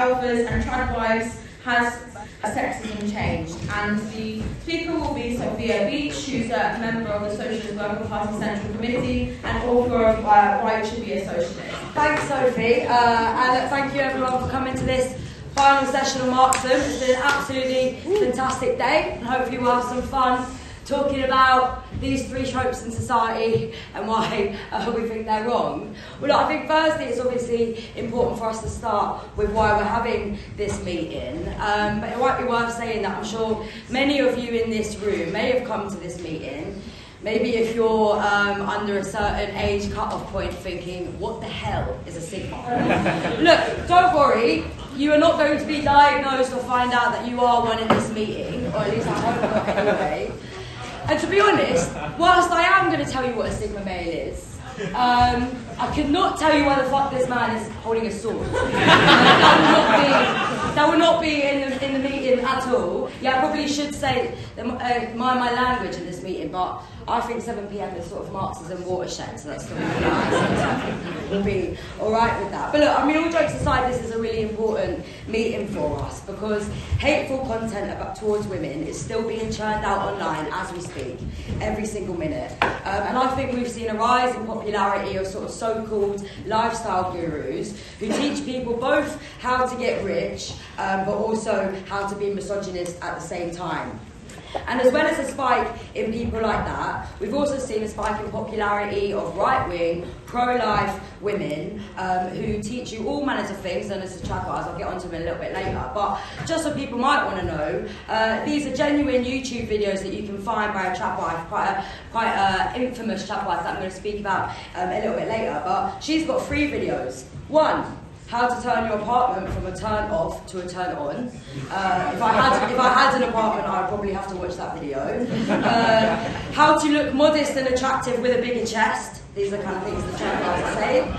alphas and trad wives has sexism changed? And the speaker will be Sophia, who's a member of the Socialist Worker Party Central Committee and author of Why We Should Be a Socialist. Thanks, Sophie, and thank you everyone for coming to this final session on Marxism. It's been an absolutely fantastic day, and hopefully we'll have some fun talking about these three tropes in society and why we think they're wrong. Well, I think firstly it's obviously important for us to start with why we're having this meeting, but it might be worth saying that I'm sure many of you in this room may have come to this meeting, maybe if you're under a certain age cut-off point thinking, what the hell is a sigma? Look, don't worry, you are not going to be diagnosed or find out that you are one in this meeting, or at least I hope not anyway. And to be honest, whilst I am going to tell you what a sigma male is, I could not tell you why the fuck this man is holding a sword. That would not be in the meeting at all. Yeah, I probably should say mind my language in this meeting, but I think 7 PM is sort of Marxism watershed, so that's going to be nice. We'll be alright with that. But look, I mean, all jokes aside, this is a really important meeting for us because hateful content towards women is still being churned out online as we speak, every single minute. And I think we've seen a rise in popularity of sort of so-called lifestyle gurus who teach people both how to get rich, but also how to be misogynist at the same time. And as well as a spike in people like that, we've also seen a spike in popularity of right-wing, pro-life women who teach you all manners of things, and as a trad wives, I'll get onto them a little bit later. But just so people might want to know, these are genuine YouTube videos that you can find by a trad wife, quite a infamous trad wife that I'm going to speak about a little bit later. But she's got 3 videos. 1, how to turn your apartment from a turn off to a turn on. If I had an apartment, I'd probably have to watch that video. How to look modest and attractive with a bigger chest. These are the kind of things the trad guys are saying.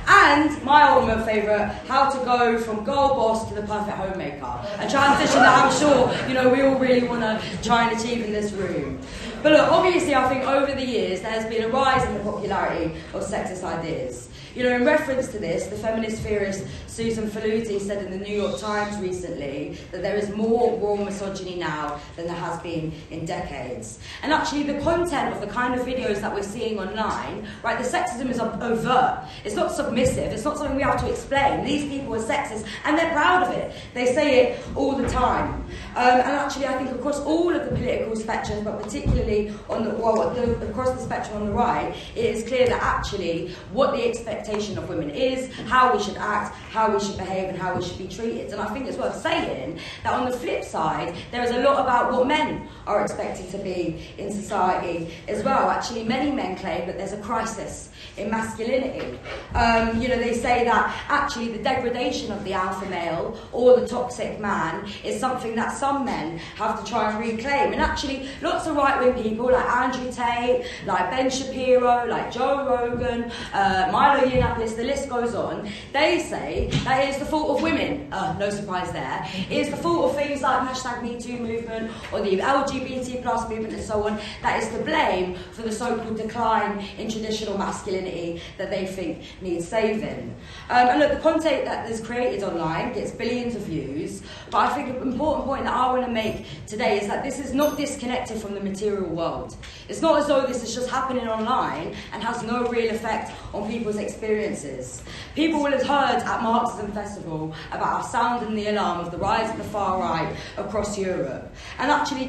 And my ultimate favourite, how to go from girl boss to the perfect homemaker. A transition that I'm sure we all really want to try and achieve in this room. But look, obviously I think over the years there has been a rise in the popularity of sexist ideas. In reference to this, the feminist theorist Susan Faludi said in the New York Times recently that there is more raw misogyny now than there has been in decades. And actually the content of the kind of videos that we're seeing online, right, the sexism is overt. It's not submissive. It's not something we have to explain. These people are sexist and they're proud of it. They say it all the time. And actually I think across all of the political spectrum, but particularly across the spectrum on the right, it is clear that actually what the expectation of women is, how we should act, how we should behave and how we should be treated. And I think it's worth saying that on the flip side, there is a lot about what men are expected to be in society as well. Actually, many men claim that there's a crisis in masculinity. They say that actually the degradation of the alpha male or the toxic man is something that some men have to try and reclaim. And actually, lots of right-wing people like Andrew Tate, like Ben Shapiro, like Joe Rogan, Milo Yiannopoulos, the list goes on, they say that it is the fault of women, no surprise there, it is the fault of things like #MeToo movement or the LGBT plus movement and so on, that is to blame for the so-called decline in traditional masculinity that they think needs saving. And look, the content that is created online gets billions of views, but I think an important point that I want to make today is that this is not disconnected from the material world. It's not as though this is just happening online and has no real effect on people's experiences. People will have heard at Marxism Festival about our sounding the alarm of the rise of the far right across Europe. And actually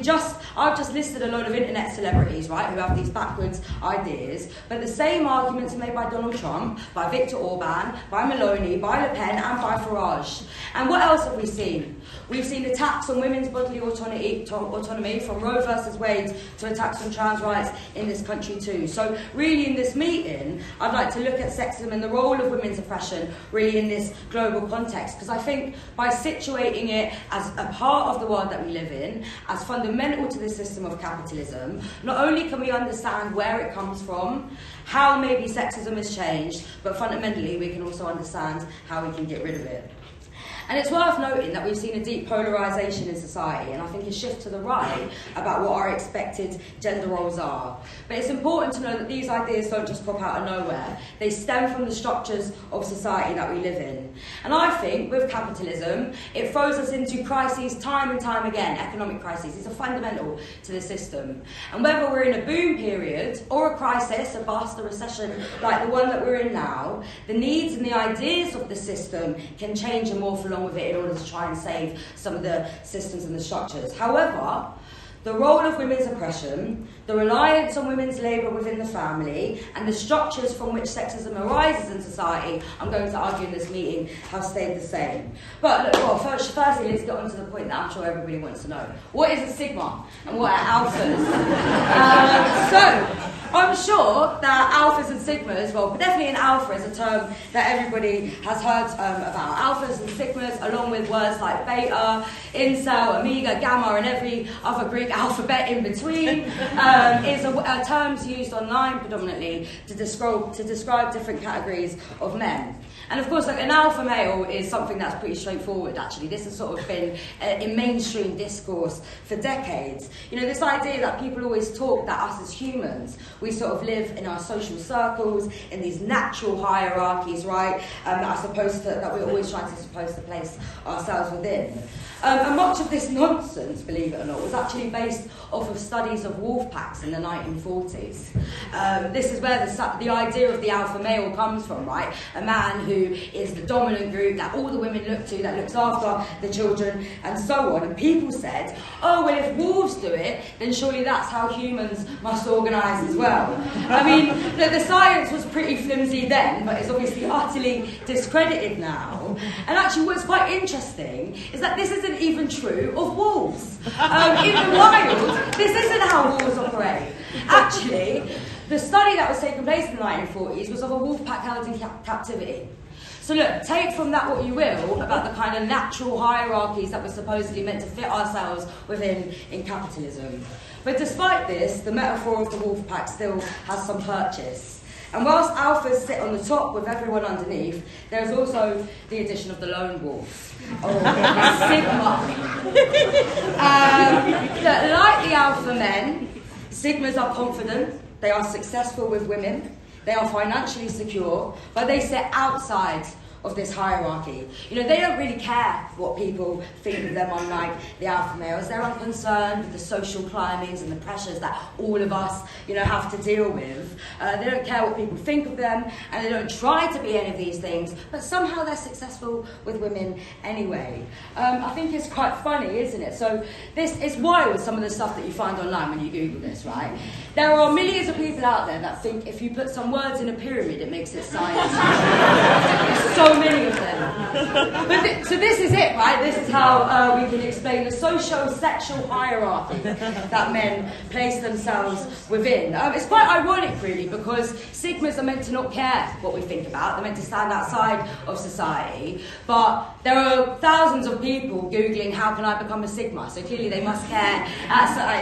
I've just listed a load of internet celebrities, right, who have these backwards ideas, but the same arguments are made by Donald Trump, by Viktor Orban, by Meloni, by Le Pen and by Farage. And what else have we seen? We've seen attacks on women's bodily autonomy from Roe versus Wade to attacks on trans rights in this country too. So really in this meeting, I'd like to look at sexism and the role of women's oppression really in this global context, because I think by situating it as a part of the world that we live in, as fundamental to the system of capitalism, not only can we understand where it comes from, how maybe sexism has changed, but fundamentally we can also understand how we can get rid of it. And it's worth noting that we've seen a deep polarisation in society, and I think a shift to the right about what our expected gender roles are. But it's important to know that these ideas don't just pop out of nowhere. They stem from the structures of society that we live in. And I think with capitalism, it throws us into crises time and time again, economic crises. These are fundamental to the system. And whether we're in a boom period or a crisis, a bust, a recession like the one that we're in now, the needs and the ideas of the system can change and morph along with it in order to try and save some of the systems and the structures. However, the role of women's oppression, the reliance on women's labour within the family, and the structures from which sexism arises in society, I'm going to argue in this meeting, have stayed the same. But look, well, firstly, let's get on to the point that I'm sure everybody wants to know. What is a sigma and what are alphas? So, I'm sure that alphas and sigmas, well, definitely an alpha is a term that everybody has heard about. Alphas and sigmas, along with words like beta, incel, omega, gamma, and every other Greek alphabet in between, is a terms used online predominantly to describe different categories of men. And of course, like, an alpha male is something that's pretty straightforward, actually. This has sort of been in mainstream discourse for decades. You know, this idea that people always talk that us as humans, we sort of live in our social circles, in these natural hierarchies, right, that we're always supposed to place ourselves within. And much of this nonsense, believe it or not, was actually based off of studies of wolf packs in the 1940s. This is where the idea of the alpha male comes from, right? A man who is the dominant group that all the women look to, that looks after the children, and so on. And people said, oh, well, if wolves do it, then surely that's how humans must organise as well. I mean, the science was pretty flimsy then, but it's obviously utterly discredited now. And actually, what's quite interesting is that this isn't even true of wolves. In the wild, this isn't how wolves operate. Actually, the study that was taking place in the 1940s was of a wolf pack held in captivity. So look, take from that what you will about the kind of natural hierarchies that we're supposedly meant to fit ourselves within in capitalism. But despite this, the metaphor of the wolf pack still has some purchase. And whilst alphas sit on the top with everyone underneath, there's also the addition of the lone wolf, or sigma. Like the alpha men, sigmas are confident, they are successful with women, they are financially secure, but they sit outside of this hierarchy. You know, they don't really care what people think of them, unlike the alpha males. They're unconcerned with the social climbings and the pressures that all of us, you know, have to deal with. They don't care what people think of them, and they don't try to be any of these things, but somehow they're successful with women anyway. I think it's quite funny, isn't it? So this is wild, some of the stuff that you find online when you Google this, right? There are millions of people out there that think if you put some words in a pyramid, it makes it science. So many of them. But so this is it, right? This is how we can explain the socio-sexual hierarchy that men place themselves within. It's quite ironic, really, because sigmas are meant to not care what we think about. They're meant to stand outside of society. But there are thousands of people Googling, how can I become a sigma? So clearly they must care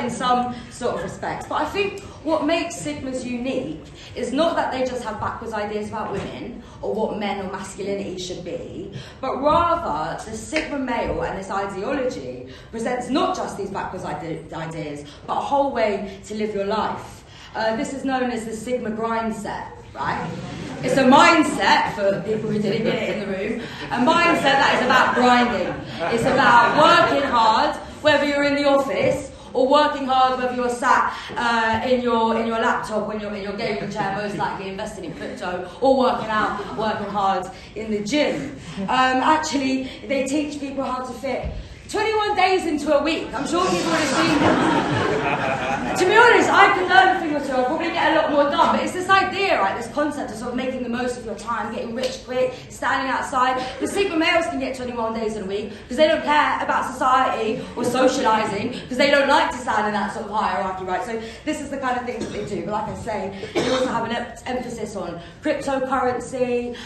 in some sort of respects. But I think what makes sigmas unique is not that they just have backwards ideas about women or what men or masculinity should be, but rather the sigma male and this ideology presents not just these backwards ideas, but a whole way to live your life. This is known as the sigma grind set. Right? It's a mindset, for people who didn't get it in the room, a mindset that is about grinding. It's about working hard, whether you're in the office, or working hard whether you're sat in your laptop when you're in your gaming chair, most likely investing in crypto, or working hard in the gym. Actually, they teach people how to fit 21 days into a week. I'm sure people would have seen that. To be honest, I could learn a thing or two. I'll probably get a lot more done. But it's this idea, right, this concept of sort of making the most of your time, getting rich quick, standing outside. The sigma males can get 21 days in a week because they don't care about society or socialising, because they don't like to stand in that sort of hierarchy, right? So this is the kind of things that they do. But like I say, they also have an emphasis on cryptocurrency,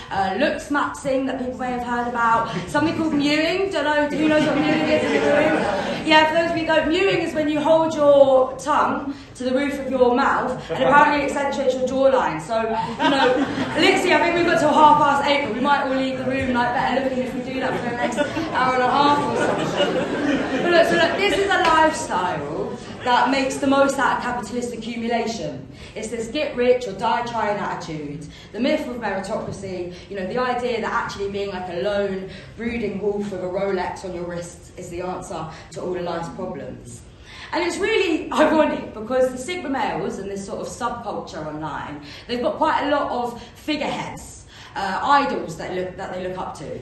looks maxing that people may have heard about, something called mewing. Don't know, who knows what mewing is? kids in the room? Yeah, for those of you who don't, mewing is when you hold your tongue to the roof of your mouth and apparently accentuates your jawline. So, you know, Lixie, I think we've got till 8:30, but we might all leave the room like better looking if we do that for the next hour and a half or something. But look, this is a lifestyle that makes the most out of capitalist accumulation. It's this get rich or die trying attitude, the myth of meritocracy, you know, the idea that actually being like a lone, brooding wolf with a Rolex on your wrist is the answer to all of life's problems. And it's really ironic because the Sigma males and this sort of subculture online, they've got quite a lot of figureheads, idols that they look up to.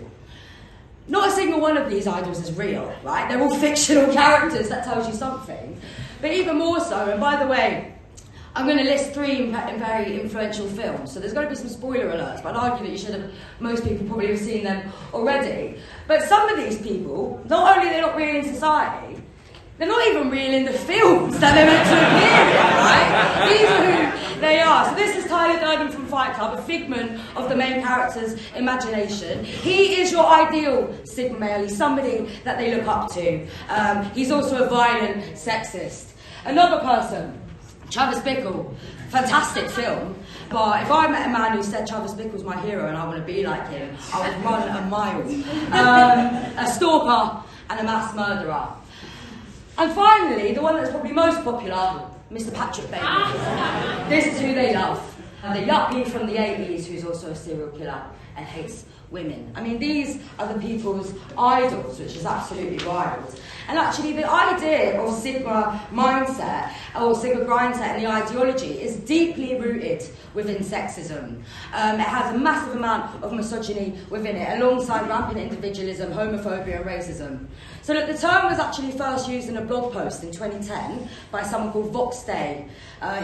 Not a single one of these idols is real, right? They're all fictional characters. That tells you something. But even more so, and by the way, I'm going to list 3 very influential films, so there's going to be some spoiler alerts, but I'd argue that most people probably have seen them already. But some of these people, not only are they not real in society, they're not even real in the films that they're meant to appear in, right? These are who they are. So this is Tyler Durden from Fight Club, a figment of the main character's imagination. He is your ideal Sigma male. He's somebody that they look up to. He's also a violent sexist. Another person, Travis Bickle, fantastic film, but if I met a man who said Travis Bickle's my hero and I want to be like him, I would run a mile. A stalker and a mass murderer. And finally, the one that's probably most popular, Mr. Patrick Bateman. This is who they love. The yuppie from the 80s who's also a serial killer and hates women. I mean, these are the people's idols, which is absolutely wild. And actually, the idea of Sigma mindset, or Sigma grindset and the ideology is deeply rooted within sexism. It has a massive amount of misogyny within it, alongside rampant individualism, homophobia and racism. So look, the term was actually first used in a blog post in 2010 by someone called Vox Day.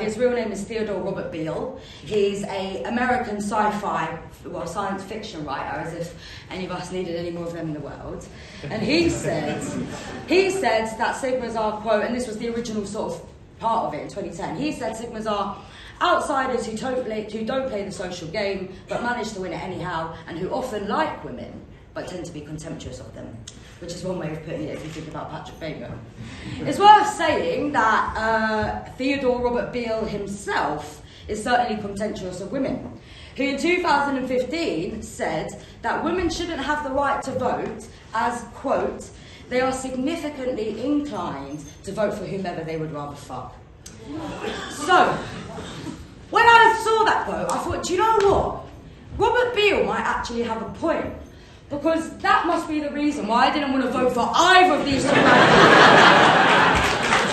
His real name is Theodore Robert Beale. He's an American sci-fi, science fiction writer, as if any of us needed any more of them in the world. And he said that Sigmas are, quote, and this was the original sort of part of it in 2010, he said Sigmas are outsiders who don't play the social game but manage to win it anyhow, and who often like women but tend to be contemptuous of them, which is one way of putting it if you think about Patrick Bateman. It's worth saying that Theodore Robert Beale himself is certainly contemptuous of women, who in 2015 said that women shouldn't have the right to vote as, quote, they are significantly inclined to vote for whomever they would rather fuck. So, when I saw that quote, I thought, do you know what? Robert Beale might actually have a point. Because that must be the reason why I didn't want to vote for either of these two candidates.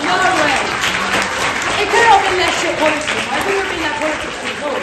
No way. It could have been less shit politics. I think it would have been that politics at all.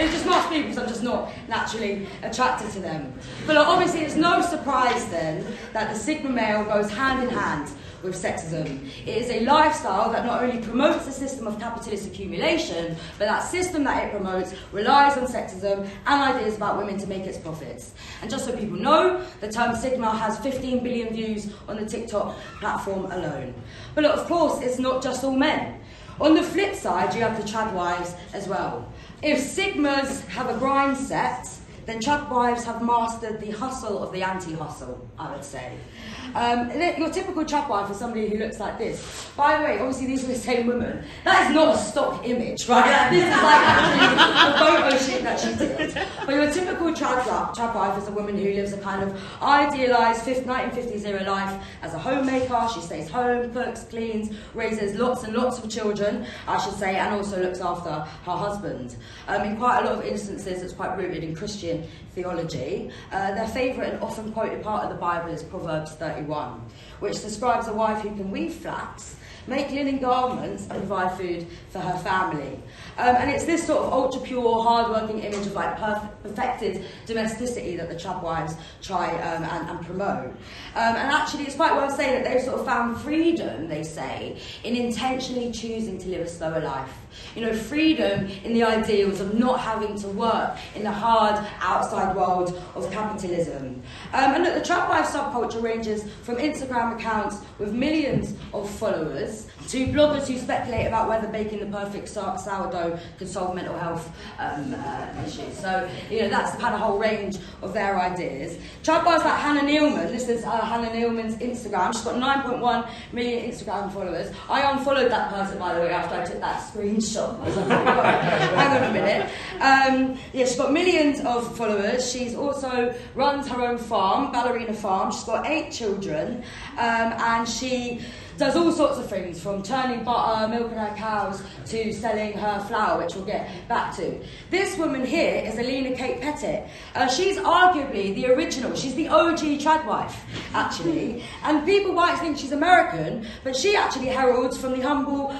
It just must be because I'm just not naturally attracted to them. But look, obviously it's no surprise then that the Sigma male goes hand in hand with sexism. It is a lifestyle that not only promotes the system of capitalist accumulation, but that system that it promotes relies on sexism and ideas about women to make its profits. And just so people know, the term Sigma has 15 billion views on the TikTok platform alone. But look, of course, it's not just all men. On the flip side, you have the trad wives as well. If Sigmas have a grind set, then trad wives have mastered the hustle of the anti-hustle, I would say. Your typical trad wife is somebody who looks like this. By the way, obviously these are the same women. That is not a stock image, right? This is like actually a photo shoot that she did. But your typical trad wife is a woman who lives a kind of idealised 1950s era life as a homemaker. She stays home, cooks, cleans, raises lots and lots of children, I should say, and also looks after her husband. In quite a lot of instances, it's quite rooted in Christian theology. Their favourite and often quoted part of the Bible is Proverbs 31, which describes a wife who can weave flax, make linen garments and provide food for her family. And it's this sort of ultra-pure, hard-working image of like perfected domesticity that the trad wives try and promote. And actually it's quite worth saying that they've sort of found freedom, they say, in intentionally choosing to live a slower life. You know, freedom in the ideals of not having to work in the hard outside world of capitalism. And look, the trad wife subculture ranges from Instagram accounts with millions of followers to bloggers who speculate about whether baking the perfect sourdough can solve mental health issues. So, that's the kind of whole range of their ideas. Tradwives like Hannah Nealman, this is Hannah Nealman's Instagram. She's got 9.1 million Instagram followers. I unfollowed that person, by the way, after I took that screenshot. I was like, hang on a minute. She's got millions of followers. She's also runs her own farm, Ballerina Farm. She's got 8 children, and she does all sorts of things, from turning butter, milking her cows, to selling her flour, which we'll get back to. This woman here is Alina Kate Pettit. She's arguably the original, she's the OG tradwife, actually. And people might think she's American, but she actually heralds from the humble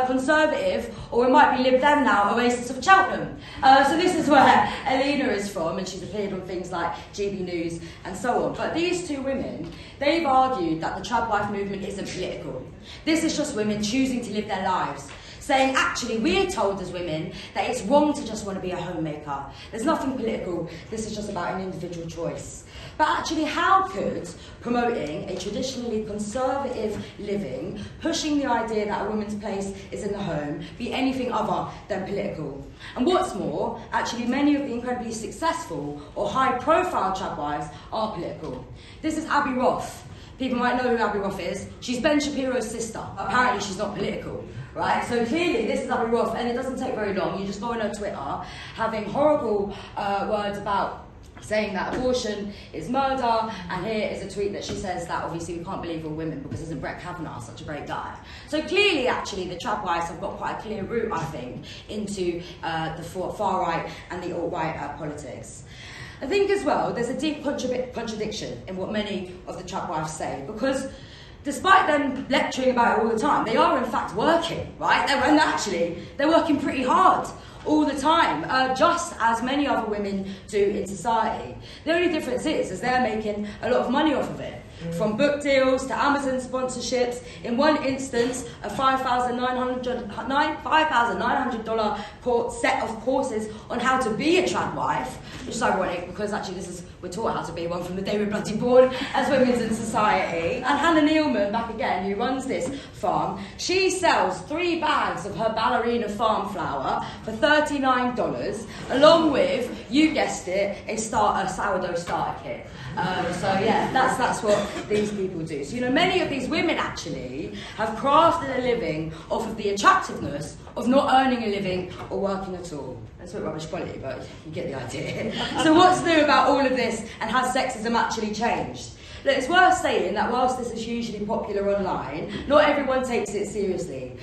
conservative, or it might be Lib Dem now, Oasis of Cheltenham. So this is where Alina is from, and she's appeared on things like GB News and so on. But these two women, they've argued that the tradwife movement isn't political. This is just women choosing to live their lives, saying, actually, we're told as women that it's wrong to just want to be a homemaker. There's nothing political. This is just about an individual choice. But actually, how could promoting a traditionally conservative living, pushing the idea that a woman's place is in the home, be anything other than political? And what's more, actually, many of the incredibly successful or high-profile tradwives are political. This is Abby Roth. People might know who Abby Roth is. She's Ben Shapiro's sister. Apparently she's not political, right? So clearly this is Abby Roth, and it doesn't take very long. You just go on her Twitter, having horrible words about saying that abortion is murder, and here is a tweet that she says that obviously we can't believe all women because isn't Brett Kavanaugh such a great guy. So clearly, actually, the tradwives have got quite a clear route, I think, into the far right and the alt-right politics. I think as well, there's a deep contradiction in what many of the tradwives say, because despite them lecturing about it all the time, they are in fact working, right? And actually, they're working pretty hard all the time, just as many other women do in society. The only difference is they're making a lot of money off of it. From book deals to Amazon sponsorships. In one instance, a $5,900 set of courses on how to be a tradwife, which is ironic because actually we're taught how to be one from the day we're bloody born as women in society. And Hannah Nealman, back again, who runs this farm, she sells 3 bags of her Ballerina Farm flour for $39, along with, you guessed it, a sourdough starter kit. That's what these people do. So, many of these women actually have crafted a living off of the attractiveness of not earning a living or working at all. That's a bit rubbish quality, but you get the idea. So what's new about all of this, and has sexism actually changed? Look, it's worth saying that whilst this is hugely popular online, not everyone takes it seriously.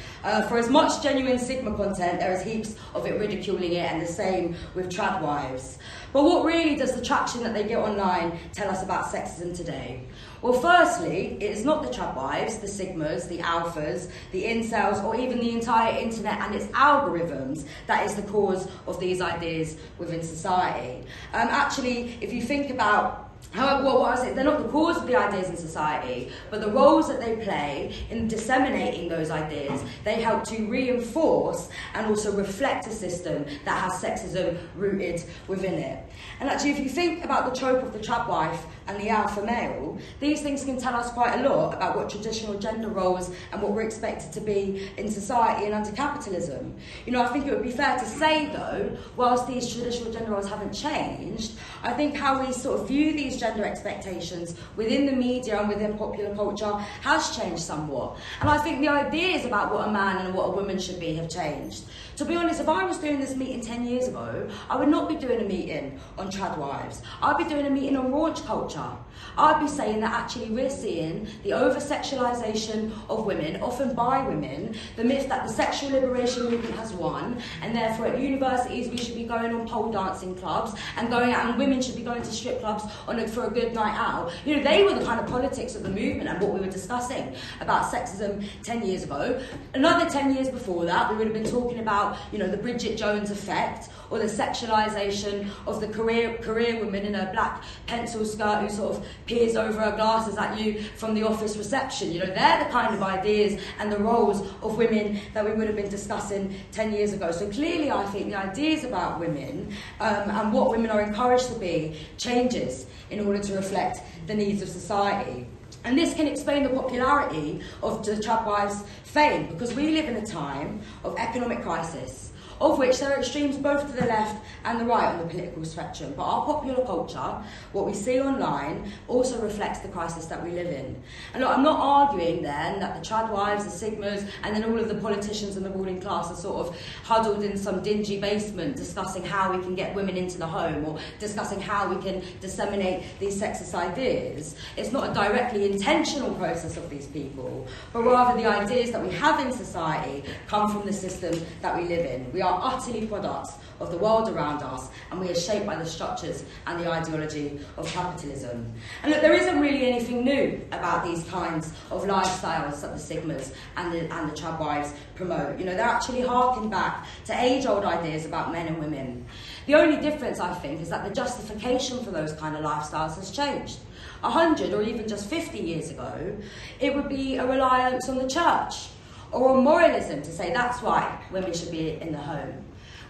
For as much genuine Sigma content, there is heaps of it ridiculing it, and the same with tradwives. But what really does the traction that they get online tell us about sexism today? Well, firstly, it is not the tradwives, the Sigmas, the alphas, the incels, or even the entire internet and its algorithms that is the cause of these ideas within society. Actually, if you think about they're not the cause of the ideas in society, but the roles that they play in disseminating those ideas, they help to reinforce and also reflect a system that has sexism rooted within it. And actually, if you think about the trope of the tradwife and the alpha male, these things can tell us quite a lot about what traditional gender roles and what we're expected to be in society and under capitalism. I think it would be fair to say, though, whilst these traditional gender roles haven't changed, I think how we sort of view these gender expectations within the media and within popular culture has changed somewhat. And I think the ideas about what a man and what a woman should be have changed. To be honest, if I was doing this meeting 10 years ago, I would not be doing a meeting on tradwives. I'd be doing a meeting on raunch culture. I'd be saying that actually we're seeing the over-sexualisation of women, often by women, the myth that the sexual liberation movement has won, and therefore at universities we should be going on pole dancing clubs and going out, and women should be going to strip clubs for a good night out. They were the kind of politics of the movement and what we were discussing about sexism 10 years ago. Another 10 years before that, we would have been talking about, the Bridget Jones effect, or the sexualisation of the career woman in a black pencil skirt who sort of peers over her glasses at you from the office reception. They're the kind of ideas and the roles of women that we would have been discussing 10 years ago. So clearly I think the ideas about women and what women are encouraged to be changes in order to reflect the needs of society. And this can explain the popularity of the Chadwives' fame, because we live in a time of economic crisis, of which there are extremes both to the left and the right on the political spectrum. But our popular culture, what we see online, also reflects the crisis that we live in. And look, I'm not arguing then that the Chadwives, the Sigmas, and then all of the politicians and the ruling class are sort of huddled in some dingy basement discussing how we can get women into the home or discussing how we can disseminate these sexist ideas. It's not a directly intentional process of these people, but rather the ideas that we have in society come from the system that we live in. We are utterly products of the world around us, and we are shaped by the structures and the ideology of capitalism. And look, there isn't really anything new about these kinds of lifestyles that the Sigmas and the Chadwives promote. You know, they're actually harking back to age-old ideas about men and women. The only difference, I think, is that the justification for those kind of lifestyles has changed. 100 or even just 50 years ago, it would be a reliance on the church or on moralism to say that's why women should be in the home.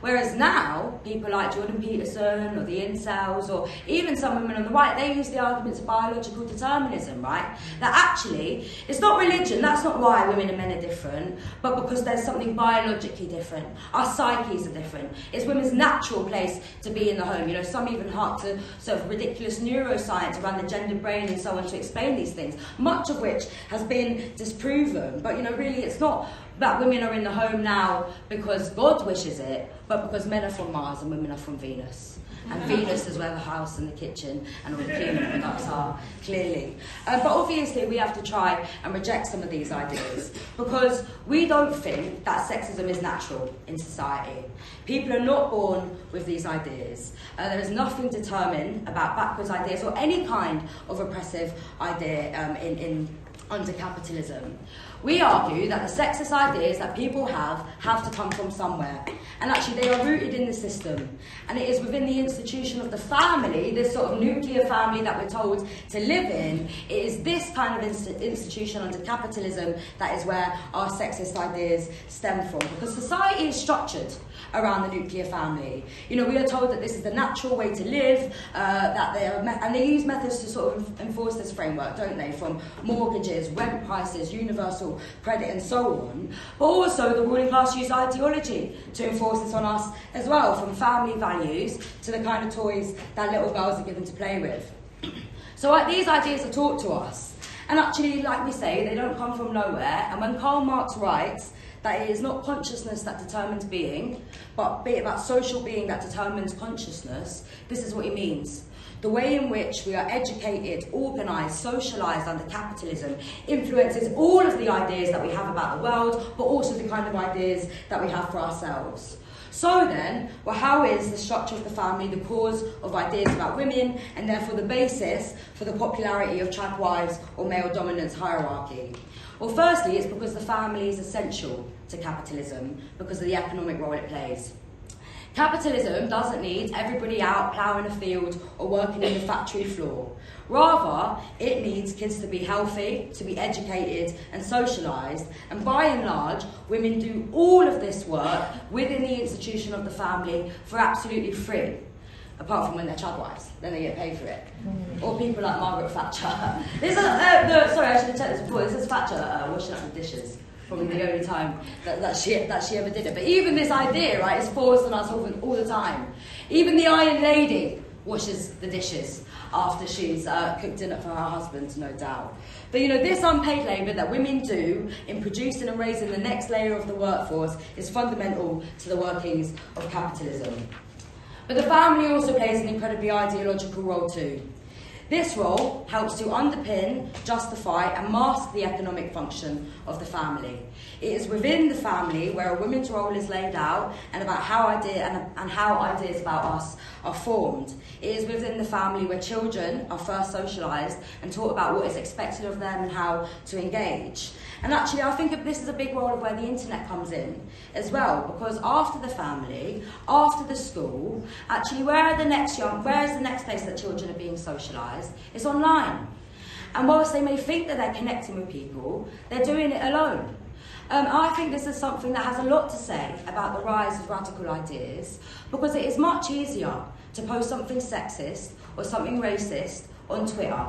Whereas now, people like Jordan Peterson or the incels or even some women on the right, they use the arguments of biological determinism, right? That actually, it's not religion, that's not why women and men are different, but because there's something biologically different. Our psyches are different. It's women's natural place to be in the home. You know, some even hark to sort of ridiculous neuroscience around the gendered brain and so on to explain these things, much of which has been disproven. But, you know, really it's not that women are in the home now because God wishes it, but because men are from Mars and women are from Venus. And Venus is where the house and the kitchen and all the cleaning products are, clearly. But obviously we have to try and reject some of these ideas, because we don't think that sexism is natural in society. People are not born with these ideas. There is nothing determined about backwards ideas or any kind of oppressive idea under capitalism. We argue that the sexist ideas that people have to come from somewhere. And actually they are rooted in the system. And it is within the institution of the family, this sort of nuclear family that we're told to live in, it is this kind of institution under capitalism that is where our sexist ideas stem from. Because society is structured around the nuclear family. You know, we are told that this is the natural way to live, and they use methods to sort of enforce this framework, don't they? From mortgages, rent prices, universal credit and so on. But also the ruling class use ideology to enforce this on us as well, from family values to the kind of toys that little girls are given to play with. So these ideas are taught to us. And actually, like we say, they don't come from nowhere. And when Karl Marx writes that it is not consciousness that determines being, but about social being that determines consciousness, this is what he means. The way in which we are educated, organised, socialised under capitalism influences all of the ideas that we have about the world, but also the kind of ideas that we have for ourselves. So then, well, how is the structure of the family the cause of ideas about women, and therefore the basis for the popularity of Chadwives or male dominance hierarchy? Well, firstly, it's because the family is essential to capitalism because of the economic role it plays. Capitalism doesn't need everybody out ploughing a field or working in the factory floor. Rather, it needs kids to be healthy, to be educated and socialised, and by and large, women do all of this work within the institution of the family for absolutely free. Apart from when they're Chadwives, then they get paid for it. Or people like Margaret Thatcher. Sorry, I should have checked this before. This is Thatcher washing up the dishes. Probably the only time that she ever did it. But even this idea, right, is forced on us all the time. Even the Iron Lady washes the dishes after she's cooked dinner for her husband, no doubt. But you know, this unpaid labour that women do in producing and raising the next layer of the workforce is fundamental to the workings of capitalism. But the family also plays an incredibly ideological role too. This role helps to underpin, justify and mask the economic function of the family. It is within the family where a woman's role is laid out and about how ideas about us are formed. It is within the family where children are first socialised and taught about what is expected of them and how to engage. And actually, I think this is a big role of where the internet comes in as well, because after the family, after the school, actually, where is the next place that children are being socialised? It's online. And whilst they may think that they're connecting with people, they're doing it alone. I think this is something that has a lot to say about the rise of radical ideas, because it is much easier to post something sexist or something racist on Twitter.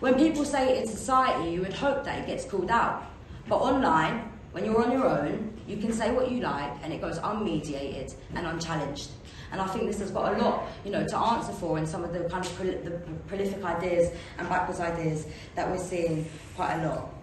When people say it in society, you would hope that it gets called out. But online, when you're on your own, you can say what you like and it goes unmediated and unchallenged. And I think this has got a lot, to answer for in some of the kind of the prolific ideas and backwards ideas that we're seeing quite a lot.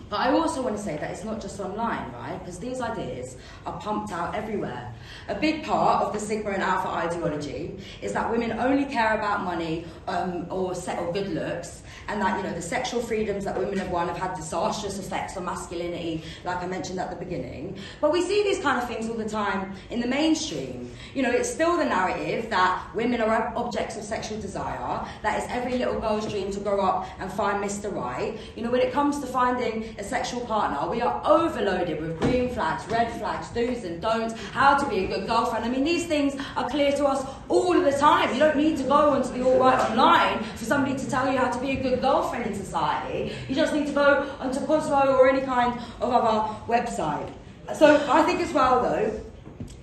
But I also want to say that it's not just online, right? Because these ideas are pumped out everywhere. A big part of the Sigma and Alpha ideology is that women only care about money or good looks, and that the sexual freedoms that women have won have had disastrous effects on masculinity, like I mentioned at the beginning. But we see these kind of things all the time in the mainstream. It's still the narrative that women are objects of sexual desire, that it's every little girl's dream to grow up and find Mr. Right. When it comes to finding a sexual partner, we are overloaded with green flags, red flags, do's and don'ts, how to be a good girlfriend. I mean, these things are clear to us all of the time. You don't need to go onto the All Right online for somebody to tell you how to be a good girlfriend in society. You just need to go onto Cosmo or any kind of other website. So I think as well, though,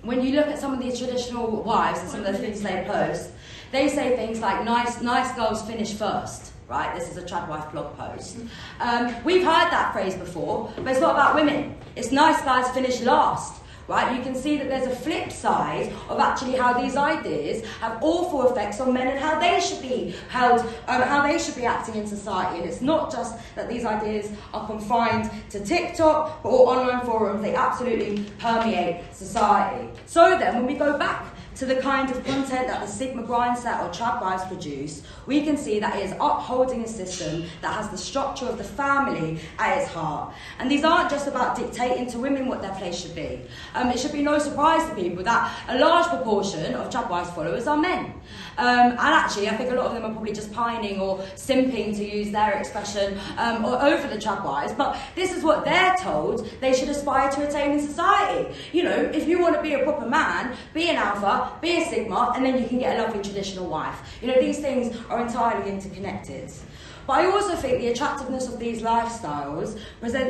when you look at some of these traditional wives and some of the things they post, they say things like nice girls finish first. Right, this is a trad wife blog post. We've heard that phrase before, but it's not about women. It's nice guys finish last. Right, you can see that there's a flip side of actually how these ideas have awful effects on men and how they should be held, how they should be acting in society. And it's not just that these ideas are confined to TikTok or online forums, they absolutely permeate society. So then, when we go back to the kind of content that the Sigma grind set or trad wives produce, we can see that it is upholding a system that has the structure of the family at its heart. And these aren't just about dictating to women what their place should be. It should be no surprise to people that a large proportion of trad wives followers are men. And actually, I think a lot of them are probably just pining or simping, to use their expression, or over the trad wives. But this is what they're told they should aspire to attain in society. If you want to be a proper man, be an alpha, be a sigma, and then you can get a lovely traditional wife. These things are entirely interconnected. But I also think the attractiveness of these lifestyles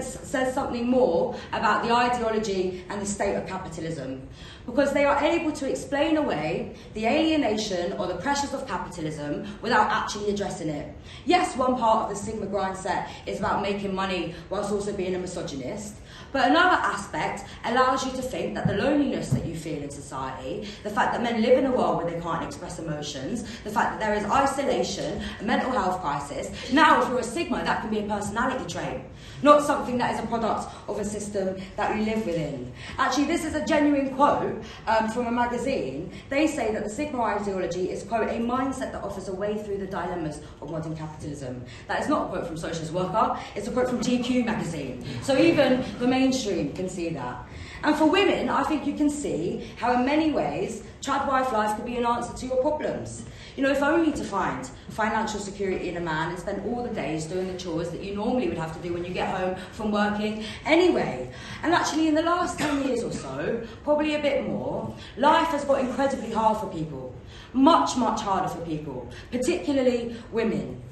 says something more about the ideology and the state of capitalism, because they are able to explain away the alienation or the pressures of capitalism without actually addressing it. Yes, one part of the Sigma grind set is about making money whilst also being a misogynist, but another aspect allows you to think that the loneliness that you feel in society, the fact that men live in a world where they can't express emotions, the fact that there is isolation, a mental health crisis. Now, if you're a Sigma, that can be a personality trait, not something that is a product of a system that you live within. Actually, this is a genuine quote from a magazine. They say that the Sigma ideology is, quote, a mindset that offers a way through the dilemmas of modern capitalism. That is not a quote from Socialist Worker, it's a quote from GQ magazine. So even the mainstream can see that. And for women, I think you can see how in many ways trad wife life could be an answer to your problems. If only to find financial security in a man and spend all the days doing the chores that you normally would have to do when you get home from working anyway. And actually, in the last 10 years or so, probably a bit more, life has got incredibly hard for people. Much, much harder for people, particularly women.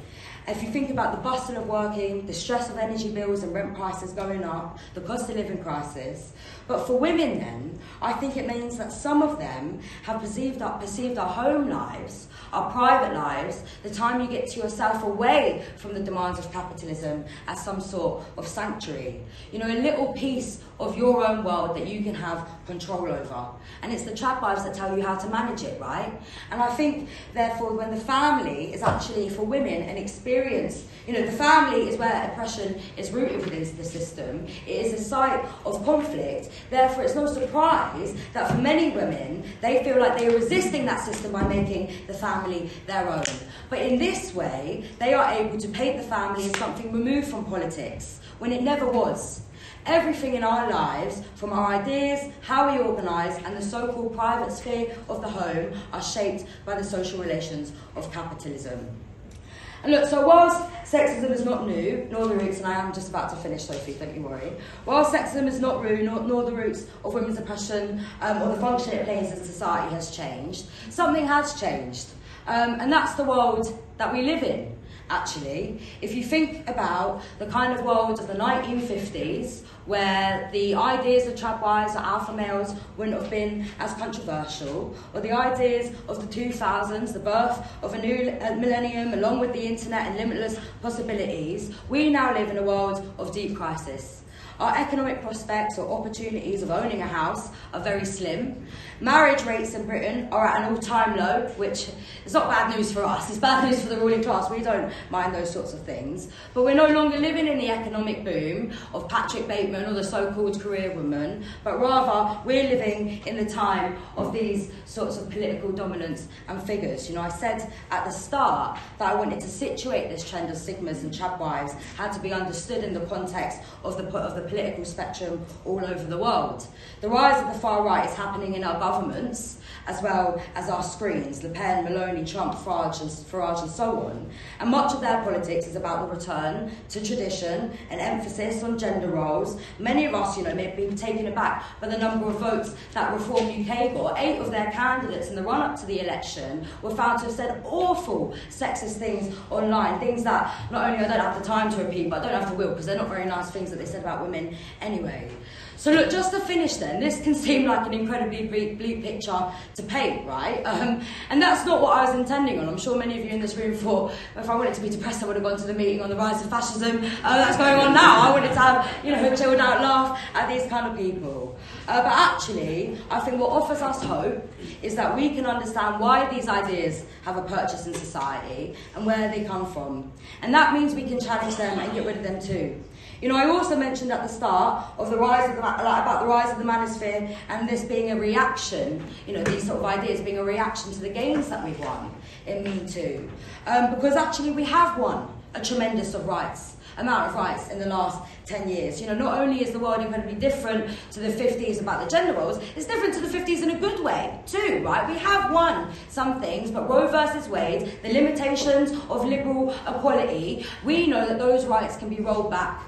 If you think about the bustle of working, the stress of energy bills and rent prices going up, the cost of living crisis. But for women then, I think it means that some of them have perceived our home lives, our private lives, the time you get to yourself away from the demands of capitalism as some sort of sanctuary. A little piece of your own world that you can have control over. And it's the trad wives that tell you how to manage it, right? And I think, therefore, when the family is actually, for women, an experience, the family is where oppression is rooted within the system. It is a site of conflict. Therefore, it's no surprise that for many women, they feel like they are resisting that system by making the family their own. But in this way, they are able to paint the family as something removed from politics, when it never was. Everything in our lives, from our ideas, how we organise, and the so-called private sphere of the home, are shaped by the social relations of capitalism. And look, so whilst sexism is not new, nor the roots, and I am just about to finish, Sophie, don't you worry. Whilst sexism is not new, nor the roots of women's oppression or the function it plays in society has changed, something has changed. And that's the world that we live in. actually. If you think about the kind of world of the 1950s, where the ideas of trad-wives or alpha males wouldn't have been as controversial, or the ideas of the 2000s, the birth of a new millennium along with the internet and limitless possibilities, we now live in a world of deep crisis. Our economic prospects or opportunities of owning a house are very slim. Marriage rates in Britain are at an all-time low, which is not bad news for us. It's bad news for the ruling class. We don't mind those sorts of things. But we're no longer living in the economic boom of Patrick Bateman or the so-called career woman, but rather we're living in the time of these sorts of political dominance and figures. You know, I said at the start that I wanted to situate this trend of sigmas and trad-wives had to be understood in the context of the political spectrum all over the world. The rise of the far right is happening in our governments as well as our screens, Le Pen, Maloney, Trump, Farage and so on. And much of their politics is about the return to tradition and emphasis on gender roles. Many of us, may have been taken aback by the number of votes that Reform UK got. 8 of their candidates in the run-up to the election were found to have said awful sexist things online, things that not only I don't have the time to repeat, but I don't have the will, because they're not very nice things that they said about women anyway. So look, just to finish then, this can seem like an incredibly bleak picture to paint, right? And that's not what I was intending on. I'm sure many of you in this room thought, if I wanted to be depressed, I would have gone to the meeting on the rise of fascism that's going on now. I wanted to have, a chilled out laugh at these kind of people. But actually, I think what offers us hope is that we can understand why these ideas have a purchase in society and where they come from. And that means we can challenge them and get rid of them too. I also mentioned at the start of about the rise of the manosphere and this being a reaction, these sort of ideas being a reaction to the gains that we've won in Me Too. Because actually we have won a tremendous amount of rights in the last 10 years. Not only is the world incredibly different to the 50s about the gender roles, it's different to the 50s in a good way too, right? We have won some things, but Roe versus Wade, the limitations of liberal equality, we know that those rights can be rolled back.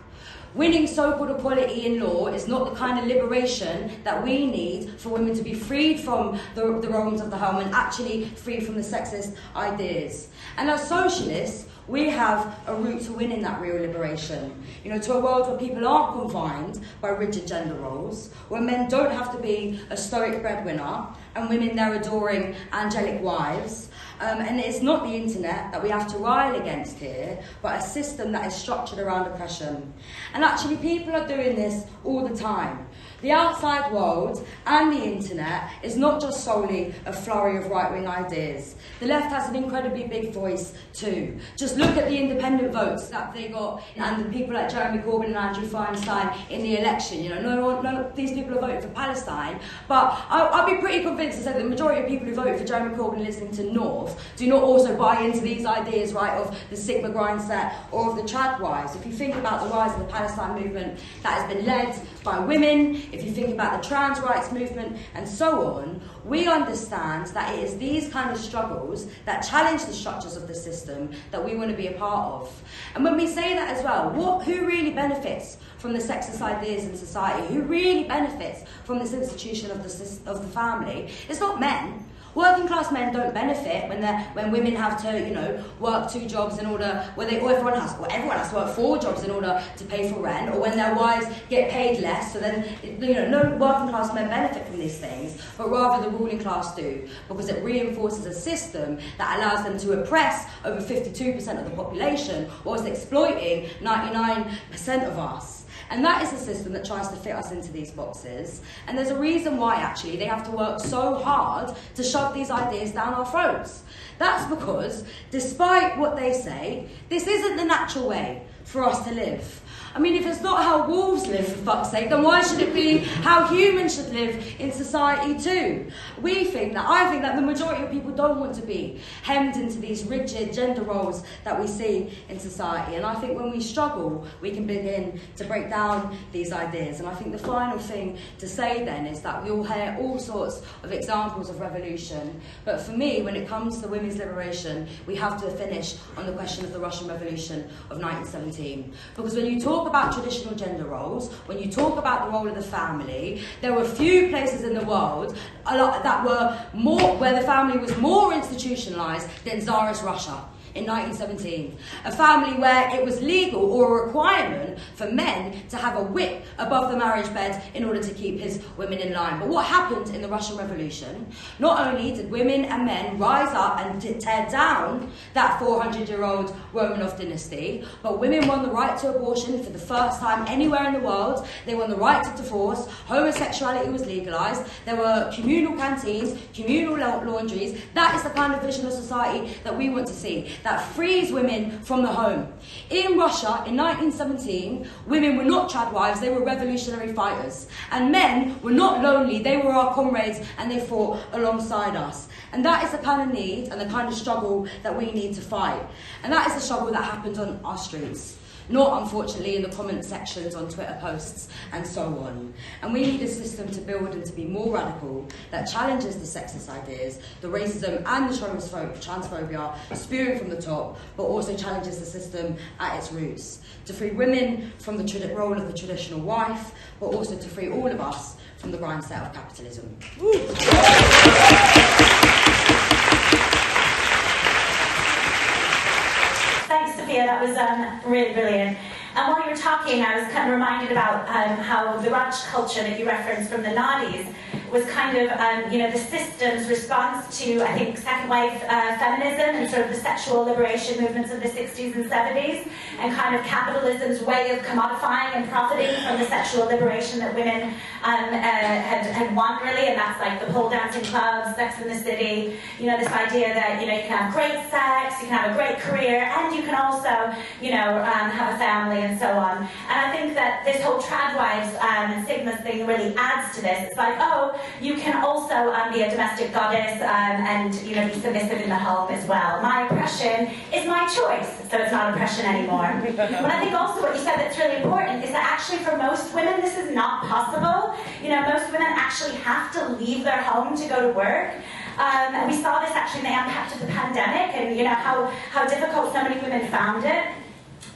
Winning so-called equality in law is not the kind of liberation that we need for women to be freed from the wrongs of the home and actually free from the sexist ideas. And as socialists, we have a route to winning that real liberation, to a world where people aren't confined by rigid gender roles, where men don't have to be a stoic breadwinner and women their adoring angelic wives. And it's not the internet that we have to rile against here, but a system that is structured around oppression. And actually people are doing this all the time. The outside world and the internet is not just solely a flurry of right-wing ideas. The left has an incredibly big voice too. Just look at the independent votes that they got and the people like Jeremy Corbyn and Andrew Feinstein in the election. None of these people are voting for Palestine, but I'd be pretty convinced to say that the majority of people who voted for Jeremy Corbyn listening to North do not also buy into these ideas, right, of the Sigma grind set or of the trad-wives. If you think about the rise of the Palestine movement that has been led by women, if you think about the trans rights movement and so on, we understand that it is these kind of struggles that challenge the structures of the system that we want to be a part of. And when we say that as well, who really benefits from the sexist ideas in society? Who really benefits from this institution of the family? It's not men. Working class men don't benefit when women have to, work 2 jobs in order, everyone has to work 4 jobs in order to pay for rent, or when their wives get paid less. So then, no working class men benefit from these things, but rather the ruling class do, because it reinforces a system that allows them to oppress over 52% of the population, whilst exploiting 99% of us. And that is a system that tries to fit us into these boxes. And there's a reason why, actually, they have to work so hard to shove these ideas down our throats. That's because, despite what they say, this isn't the natural way for us to live. I mean, if it's not how wolves live, for fuck's sake, then why should it be how humans should live in society too? I think that the majority of people don't want to be hemmed into these rigid gender roles that we see in society. And I think when we struggle, we can begin to break down these ideas. And I think the final thing to say then is that we all hear all sorts of examples of revolution. But for me, when it comes to women's liberation, we have to finish on the question of the Russian Revolution of 1917. Because when you talk about traditional gender roles, when you talk about the role of the family, there were few places in the world that were where the family was more institutionalized than Tsarist Russia. in 1917. A family where it was legal or a requirement for men to have a whip above the marriage bed in order to keep his women in line. But what happened in the Russian Revolution? Not only did women and men rise up and tear down that 400-year-old Romanov dynasty, but women won the right to abortion for the first time anywhere in the world. They won the right to divorce. Homosexuality was legalised. There were communal canteens, communal laundries. That is the kind of vision of society that we want to see, that frees women from the home. In Russia, in 1917, women were not trad wives, they were revolutionary fighters. And men were not lonely, they were our comrades and they fought alongside us. And that is the kind of need and the kind of struggle that we need to fight. And that is the struggle that happens on our streets. Not, unfortunately, in the comment sections on Twitter posts and so on. And we need a system to build and to be more radical that challenges the sexist ideas, the racism and the transphobia spewing from the top, but also challenges the system at its roots. To free women from the role of the traditional wife, but also to free all of us from the grind set of capitalism. Thanks, Sophia. That was really brilliant. And while you were talking, I was kind of reminded about how the ranch culture that you referenced from the Nazis was kind of, the system's response to, I think, second wave feminism and sort of the sexual liberation movements of the 60s and 70s, and kind of capitalism's way of commodifying and profiting from the sexual liberation that women had won, really, and that's like the pole dancing clubs, Sex in the City, this idea that, you can have great sex, you can have a great career, and you can also, have a family and so on. And I think that this whole trad wives and Sigma's thing really adds to this. It's like, oh, you can also be a domestic goddess and be submissive in the home as well. My oppression is my choice, so it's not oppression anymore. But I think also what you said that's really important is that actually for most women this is not possible. Most women actually have to leave their home to go to work. And we saw this actually in the impact of the pandemic and how difficult so many women found it.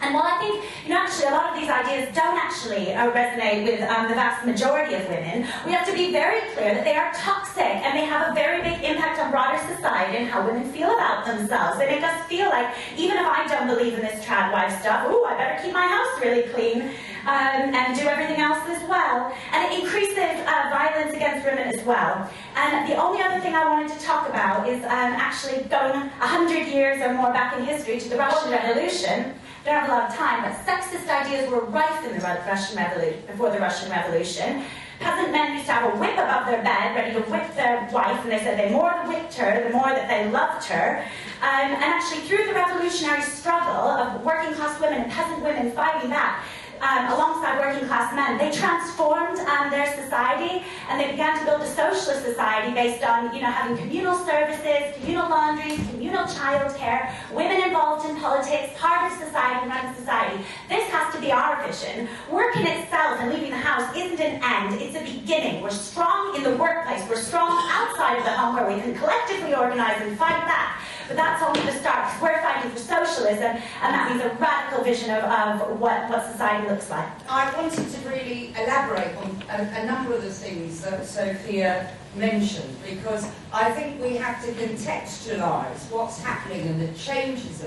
And while I think, actually a lot of these ideas don't actually resonate with the vast majority of women, we have to be very clear that they are toxic and they have a very big impact on broader society and how women feel about themselves. They make us feel like, even if I don't believe in this trad wife stuff, ooh, I better keep my house really clean and do everything else as well. And it increases violence against women as well. And the only other thing I wanted to talk about is actually going 100 years or more back in history to the Russian Revolution. I don't have a lot of time, but sexist ideas were rife in the Russian Revolution, before the Russian Revolution. Peasant men used to have a whip above their bed, ready to whip their wife, and they said the more they whipped her, the more that they loved her. And actually, through the revolutionary struggle of working class women and peasant women fighting back, alongside working class men, they transformed their society and they began to build a socialist society based on having communal services, communal laundries, communal childcare, women involved in politics, part of society, running society. This has to be our vision. Work in itself and leaving the house isn't an end, it's a beginning. We're strong in the workplace, we're strong outside of the home where we can collectively organize and fight back. But that's only the start, because we're fighting for socialism, and that means a radical vision of what society looks like. I wanted to really elaborate on a number of the things that Sophia mentioned, because I think we have to contextualise what's happening and the changes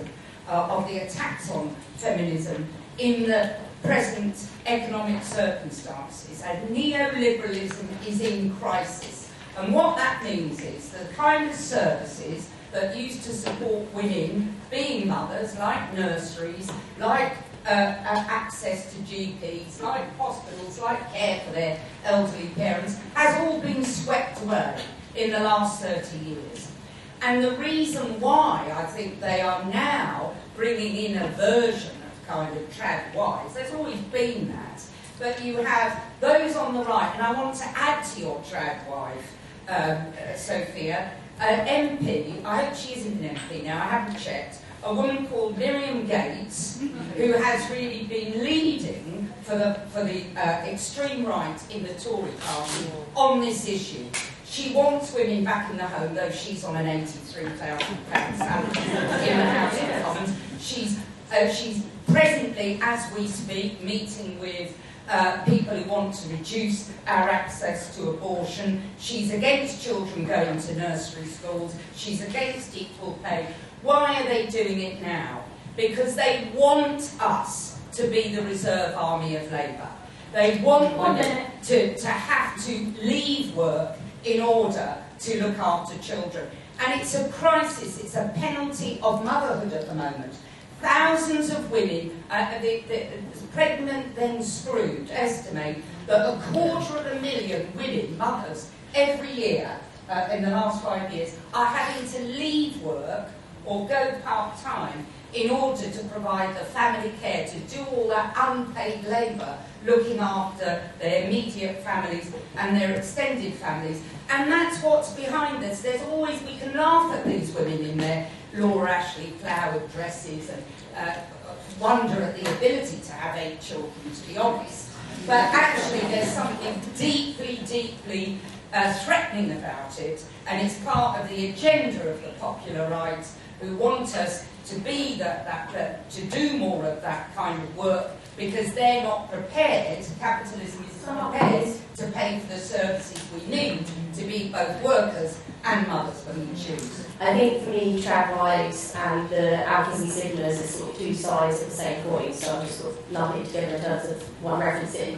of the attacks on feminism in the present economic circumstances. And neoliberalism is in crisis. And what that means is the kind of services that used to support women being mothers, like nurseries, like access to GPs, like hospitals, like care for their elderly parents, has all been swept away in the last 30 years. And the reason why I think they are now bringing in a version of kind of trad wives, there's always been that, but you have those on the right, and I want to add to your trad wife, Sophia, MP, I hope she isn't an MP now, I haven't checked, a woman called Miriam Gates, who has really been leading for the extreme right in the Tory party on this issue. She wants women back in the home, though she's on an £83,000 salary in the House of Commons. She's presently, as we speak, meeting with people who want to reduce our access to abortion. She's against children going to nursery schools. She's against equal pay. Why are they doing it now? Because they want us to be the reserve army of labour. They want women to have to leave work in order to look after children. And it's a crisis, it's a penalty of motherhood at the moment. Thousands of women, pregnant then screwed, estimate that 250,000 women, mothers, every year in the last 5 years are having to leave work or go part-time in order to provide the family care, to do all that unpaid labour, looking after their immediate families and their extended families. And that's what's behind this. There's always, we can laugh at these women in their Laura Ashley flowered dresses and wonder at the ability to have 8 children, to be honest. But actually there's something deeply, deeply threatening about it, and it's part of the agenda of the popular right, who want us to be to do more of that kind of work, because they're not prepared, capitalism is not prepared to pay for the services we need to be both workers and mothers when we choose. I think for me, trad rights and the advocacy signalers are sort of two sides of the same coin, so I'm just sort of lumping it together in terms of what I'm referencing.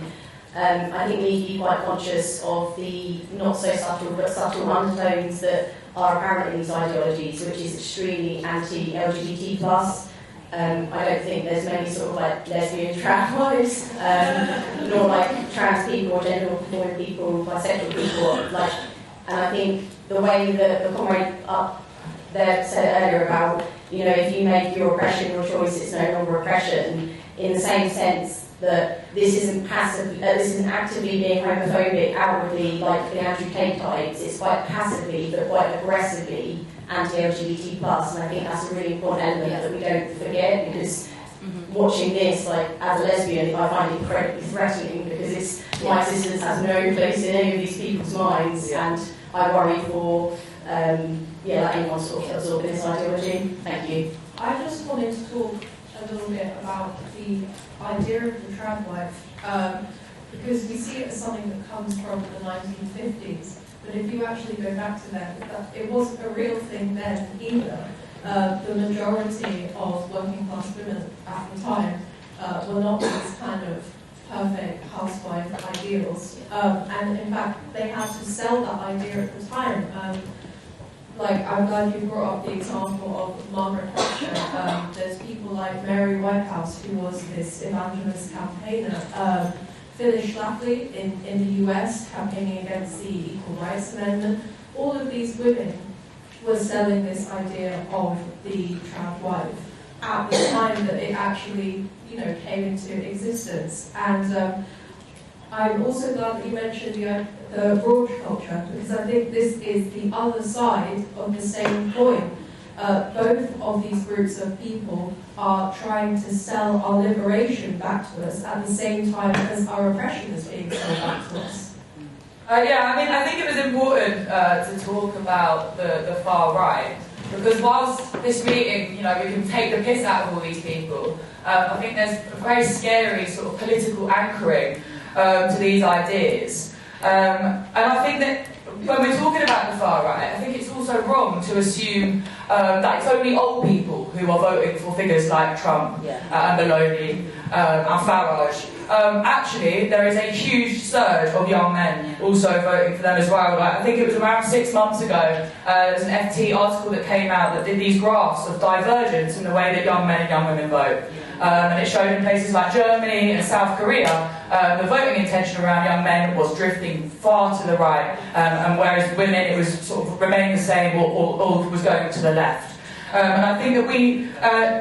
I think we need to be quite conscious of the not so subtle but subtle undertones that are apparent in these ideologies, which is extremely anti-LGBT+. I don't think there's many sort of like lesbian trans wives, nor like trans people or gender fluid people, bisexual people. Like, and I think the way that the comrade up there said earlier about, you know, if you make your oppression your choice, it's no longer oppression. In the same sense that this isn't actively being homophobic outwardly like the Andrew Tate types. It's quite passively but quite aggressively anti-LGBT+, and I think that's a really important element that we don't forget, because watching this, like, as a lesbian, I find it incredibly threatening, because my existence has no place in any of these people's minds, and I worry for like anyone sort of absorbing this ideology. Thank you. I just wanted to talk a little bit about the idea of the trad wife, because we see it as something that comes from the 1950s. But if you actually go back to then, it wasn't a real thing then either. The majority of working class women at the time were not these kind of perfect housewife ideals. And in fact, they had to sell that idea at the time. Like, I'm glad you brought up the example of Margaret Thatcher. There's people like Mary Whitehouse, who was this evangelist campaigner. Phyllis Schlafly in the US, campaigning against the Equal Rights Amendment. All of these women were selling this idea of the trad wife at the time that it actually, you know, came into existence. And I'm also glad that you mentioned the broad culture, because I think this is the other side of the same coin. Both of these groups of people are trying to sell our liberation back to us at the same time as our oppression is being sold back to us. I think it was important to talk about the far right, because whilst this meeting, you know, we can take the piss out of all these people, I think there's a very scary sort of political anchoring to these ideas. And I think that when we're talking about the far right, I think it's also wrong to assume that it's only old people who are voting for figures like Trump and Meloni and Farage. Actually, there is a huge surge of young men also voting for them as well. Like, I think it was around 6 months ago, there's an FT article that came out that did these graphs of divergence in the way that young men and young women vote. And it showed in places like Germany and South Korea, the voting intention around young men was drifting far to the right, and whereas women, it was sort of remaining the same or was going to the left. And I think that we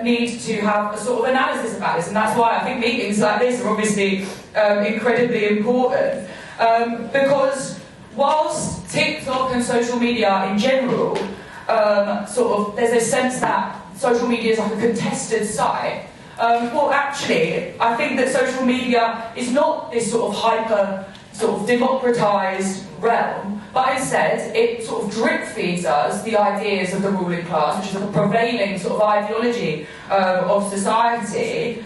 need to have a sort of analysis about this, and that's why I think meetings like this are obviously incredibly important, because whilst TikTok and social media in general, there's a sense that social media is like a contested site. Well, actually, I think that social media is not this sort of hyper, sort of democratised realm, but instead it sort of drip feeds us the ideas of the ruling class, which is the prevailing sort of ideology of society.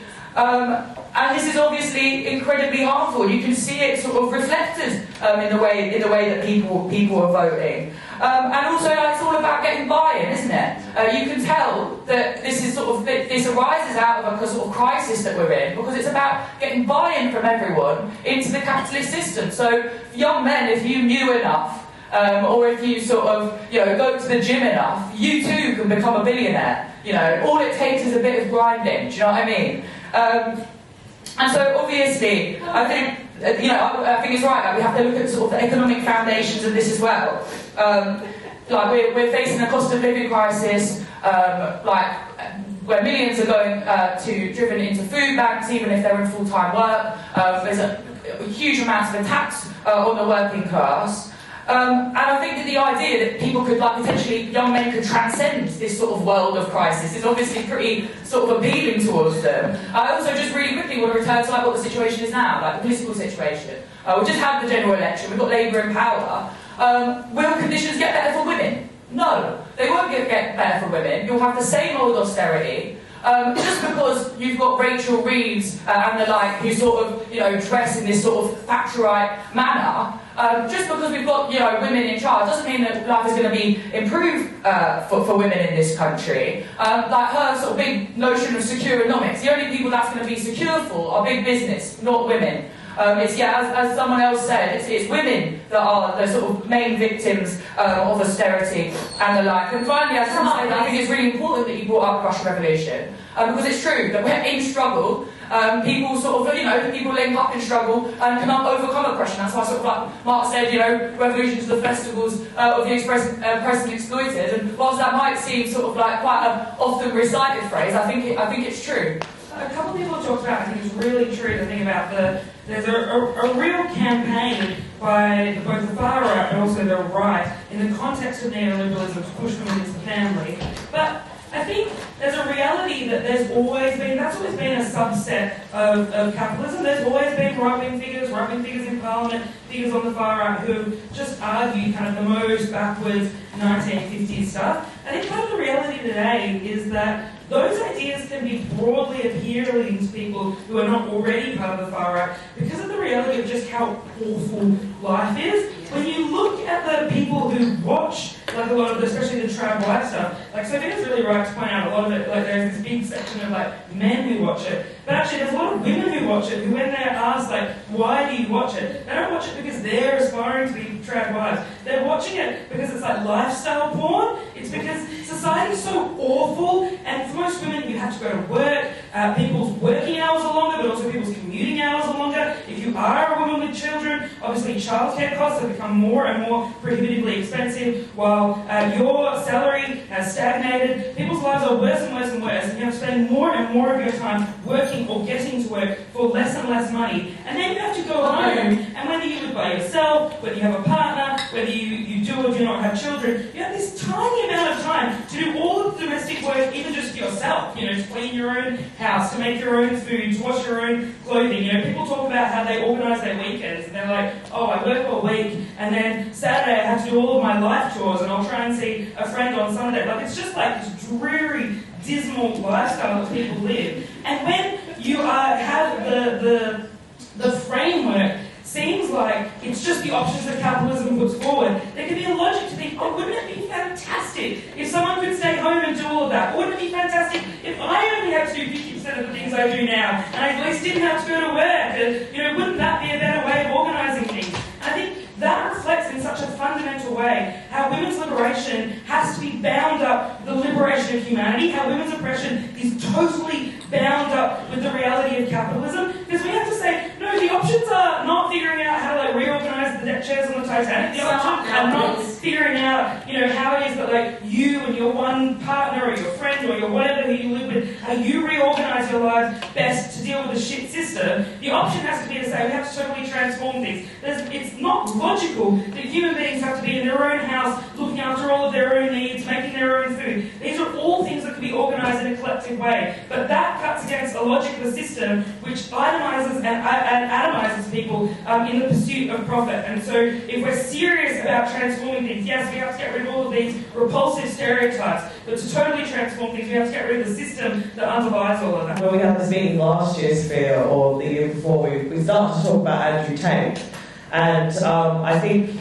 And this is obviously incredibly harmful. You can see it sort of reflected in the way that people are voting. And also, it's all about getting buy-in, isn't it? You can tell that this arises out of a sort of crisis that we're in, because it's about getting buy-in from everyone into the capitalist system. So, young men, if you knew enough, or if you sort of, go to the gym enough, you too can become a billionaire. All it takes is a bit of grinding. Do you know what I mean? And so, obviously, I think it's right that we have to look at sort of the economic foundations of this as well. We're facing a cost of living crisis, where millions are going driven into food banks, even if they're in full-time work. There's a huge amount of attacks on the working class. And I think that the idea that people could, potentially, young men could transcend this sort of world of crisis is obviously pretty sort of appealing towards them. I also just really quickly want to return to what the situation is now, the political situation. We just had the general election, we've got Labour in power. Will conditions get better for women? No, they won't get better for women. You'll have the same old austerity. Just because you've got Rachel Reeves and the like, who sort of, dress in this sort of Thatcherite manner, just because we've got, women in charge, doesn't mean that life is going to be improved for women in this country. Her sort of big notion of secure economics, the only people that's going to be secure for are big business, not women. As someone else said, it's women that are the sort of main victims of austerity and the like. And finally, I think it's really important that you brought up Russian Revolution, because it's true that we're in struggle. People sort of, people link up in struggle and can overcome oppression. That's why, sort of like Marx said, revolutions are the festivals of the oppressed and exploited. And whilst that might seem sort of like quite an often recited phrase, I think it's true. A couple of people have talked about, I think it's really true to think about there's a real campaign by both the far right and also the right in the context of neoliberalism to push women into the family. But I think there's a reality that that's always been a subset of capitalism. There's always been right-wing figures in Parliament, figures on the far right who just argue kind of the most backwards 1950s stuff. I think part of the reality today is that those ideas can be broadly appealing to people who are not already part of the far right because of the reality of just how awful life is. When you look at the people who watch, a lot of, especially the trad white stuff, Sophia's really right to point out a lot of it, there's this big section of men who watch it, but actually there's a lot of women who watch it, who when they're asked why do you watch it, they don't watch it because they're aspiring to be trad wives. They're watching it because it's lifestyle porn. It's because society's so awful, and for most women you have to go to work, people's working hours are longer, but also people's commuting hours are longer. If you are a woman with children, obviously childcare costs have become more and more prohibitively expensive, while your salary has stagnated. People's lives are worse and worse and worse, and you have to spend more and more of your time working or getting to work for less and less money. And then you have to go home, and whether you live by yourself, whether you have a partner, whether you do or do not have children, you have this tiny amount of time to do all of the domestic work, even just for yourself, to clean your own house, to make your own food, to wash your own clothing. People talk about how they organise their weekends, and they're like, oh, I work all week, and then Saturday I have to do all of my life chores, and I'll try and see a friend on Sunday. It's just this dreary, dismal lifestyle that people live. And when you have the framework seems like it's just the options that capitalism puts forward, there can be a logic to think, oh, wouldn't it be fantastic if someone could stay home and do all of that? Wouldn't it be fantastic if I only had to do 50% of the things I do now, and I at least didn't have to go to work? And, wouldn't that be a better way of organising things? And I think that reflects in such a fundamental way how women's liberation has to be bound up with the liberation of humanity, how women's oppression is totally bound up with the reality of capitalism, because we have to say, no, the options are not figuring out how to reorganise the deck chairs on the Titanic. The options are not figuring out, how it is that you and your one partner or your friend or your whatever who you live with, how you reorganise your lives best to deal with the shit system. The option has to be to say we have to totally transform things. It's not logical that human beings have to be in their own house, looking after all of their own needs, making their own food. These are all things that can be organised in a collective way. But that cuts against a logic of the system which itemises and atomises people in the pursuit of profit. And so if we're serious about transforming things, yes, we have to get rid of all of these repulsive stereotypes, but to totally transform things, we have to get rid of the system that underlies all of that. When we had this meeting last year, Sophia, or the year before, we started to talk about Andrew Tate. And I think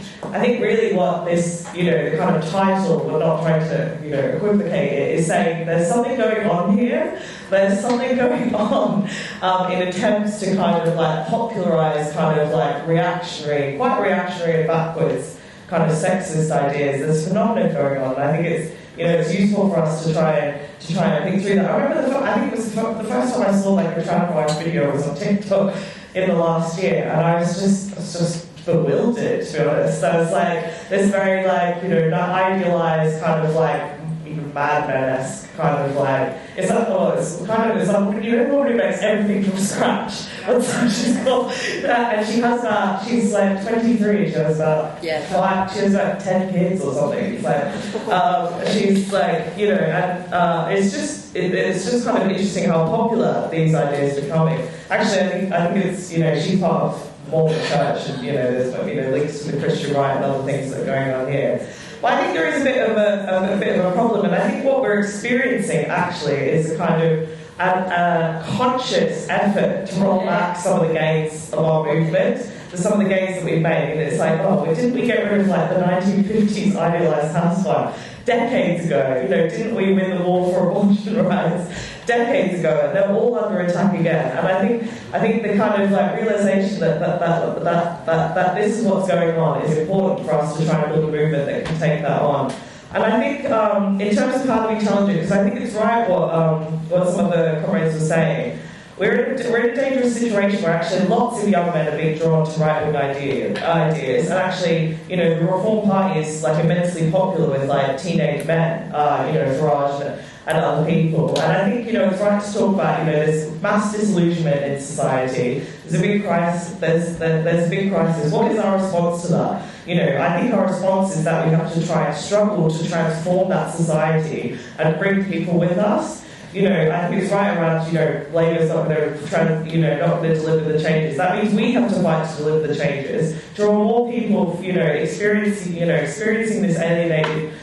really what this, the kind of title, we're not trying to, equivocate it, is saying there's something going on here. There's something going on in attempts to kind of like popularise kind of like quite reactionary and backwards kind of sexist ideas. There's a phenomenon going on, and I think it's useful for us to try and think through that. I remember I think it was the first time I saw like a trans rights video was on TikTok in the last year, and I was just bewildered, to be honest. I was like, this very like, not idealised kind of like even Mad Men-esque kind of like, it's like, everybody makes everything from scratch. That's how she's called. And she has that, she's like 23, she has about, she has about 10 kids or something. It's like, she's like, and it's just kind of interesting how popular these ideas are becoming. Actually, I think it's, she's part of Mormon Church, and there's links to the Christian right and other things that are going on here. But I think there is a bit of a problem, and I think what we're experiencing actually is a kind of a conscious effort to roll back some of the gains of our movement, some of the gains that we've made. And it's like, didn't we get rid of like the 1950s idealised housewife decades ago? Didn't we win the war for abortion rights decades ago? And they're all under attack again. And I think the kind of like realisation that this is what's going on is important for us to try and build a movement that can take that on. And I think in terms of how do we challenge it, because I think it's right what some of the comrades were saying. We're in a dangerous situation where actually lots of young men are being drawn to right-wing ideas, and actually, the Reform Party is like immensely popular with like teenage men, Farage and other people. And I think, it's right to talk about, there's mass disillusionment in society. There's a big crisis. There's a big crisis. What is our response to that? I think our response is that we have to try and struggle to transform that society and bring people with us. I think it's right around, Labour's not going to not going to deliver the changes. That means we have to fight to deliver the changes. Draw more people, experiencing this alienated,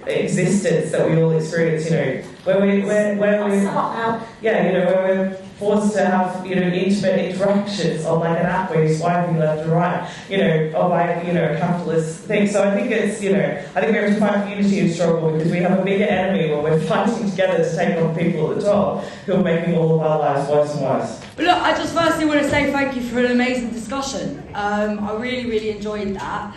existence that we all experience. Where we're forced to have, intimate interactions on like an app where you're swiping left and right, or by, a capitalist thing. So I think it's, I think we have to find unity and struggle because we have a bigger enemy when we're fighting together to take on people at the top who are making all of our lives worse and worse. But look, I just firstly want to say thank you for an amazing discussion. I really, really enjoyed that.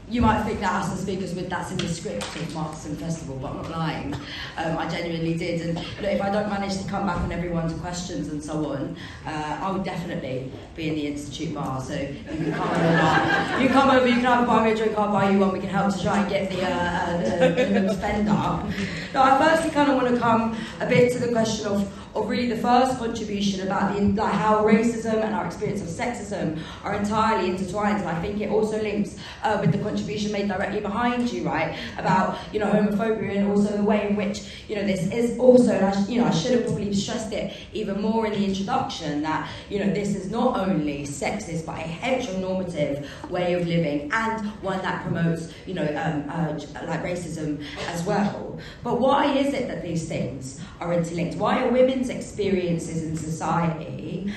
You might think that us as speakers that's in the script of Marxism Festival, but I'm not lying. I genuinely did. And look, if I don't manage to come back on everyone's questions and so on, I would definitely be in the Institute bar. So you can come over. You come over, you can either buy me a drink, I'll buy you one. We can help to try and get the spend up. No, I firstly kind of want to come a bit to the question of really the first contribution about how racism and our experience of sexism are entirely intertwined, and I think it also links with the contribution made directly behind you, right, about homophobia and also the way in which this is also, and I should have probably stressed it even more in the introduction, that this is not only sexist but a heteronormative way of living and one that promotes like racism as well. But why is it that these things are interlinked? Why are women's experiences in society,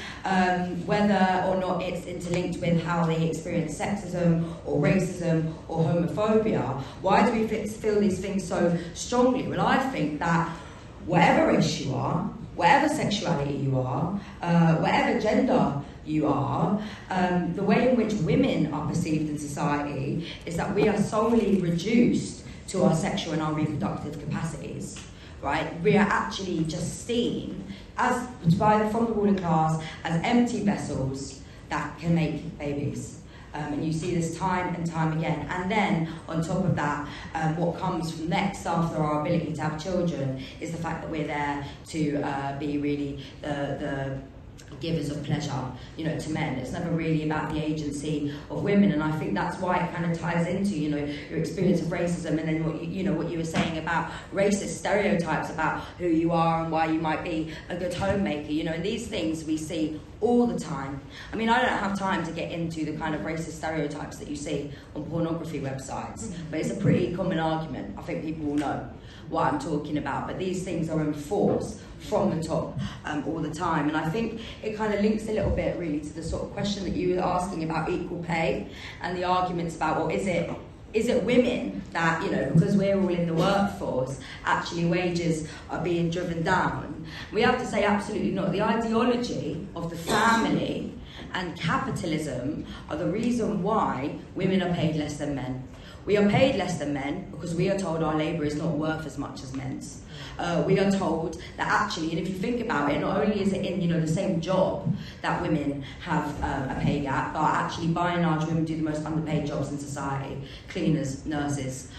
whether or not it's interlinked with how they experience sexism or racism or homophobia, why do we feel these things so strongly? Well, I think that whatever race you are, whatever sexuality you are, whatever gender you are, the way in which women are perceived in society is that we are solely reduced to our sexual and our reproductive capacities. Right, we are actually just seen from the ruling class as empty vessels that can make babies, and you see this time and time again. And then on top of that, what comes from next after our ability to have children is the fact that we're there to be really the givers of pleasure, you know, to men. It's never really about the agency of women, and I think that's why it kind of ties into, you know, your experience of racism, and then what what you were saying about racist stereotypes about who you are and why you might be a good homemaker. You know, and these things we see all the time. I mean, I don't have time to get into the kind of racist stereotypes that you see on pornography websites, but it's a pretty common argument. I think people will know what I'm talking about, but these things are enforced from the top all the time. And I think it kind of links a little bit really to the sort of question that you were asking about equal pay and the arguments about, well, is it women that, you know, because we're all in the workforce, actually wages are being driven down? We have to say absolutely not. The ideology of the family and capitalism are the reason why women are paid less than men. We are paid less than men because we are told our labour is not worth as much as men's. We are told that actually, and if you think about it, not only is it in, you know, the same job that women have a pay gap, but actually by and large women do the most underpaid jobs in society: cleaners, nurses,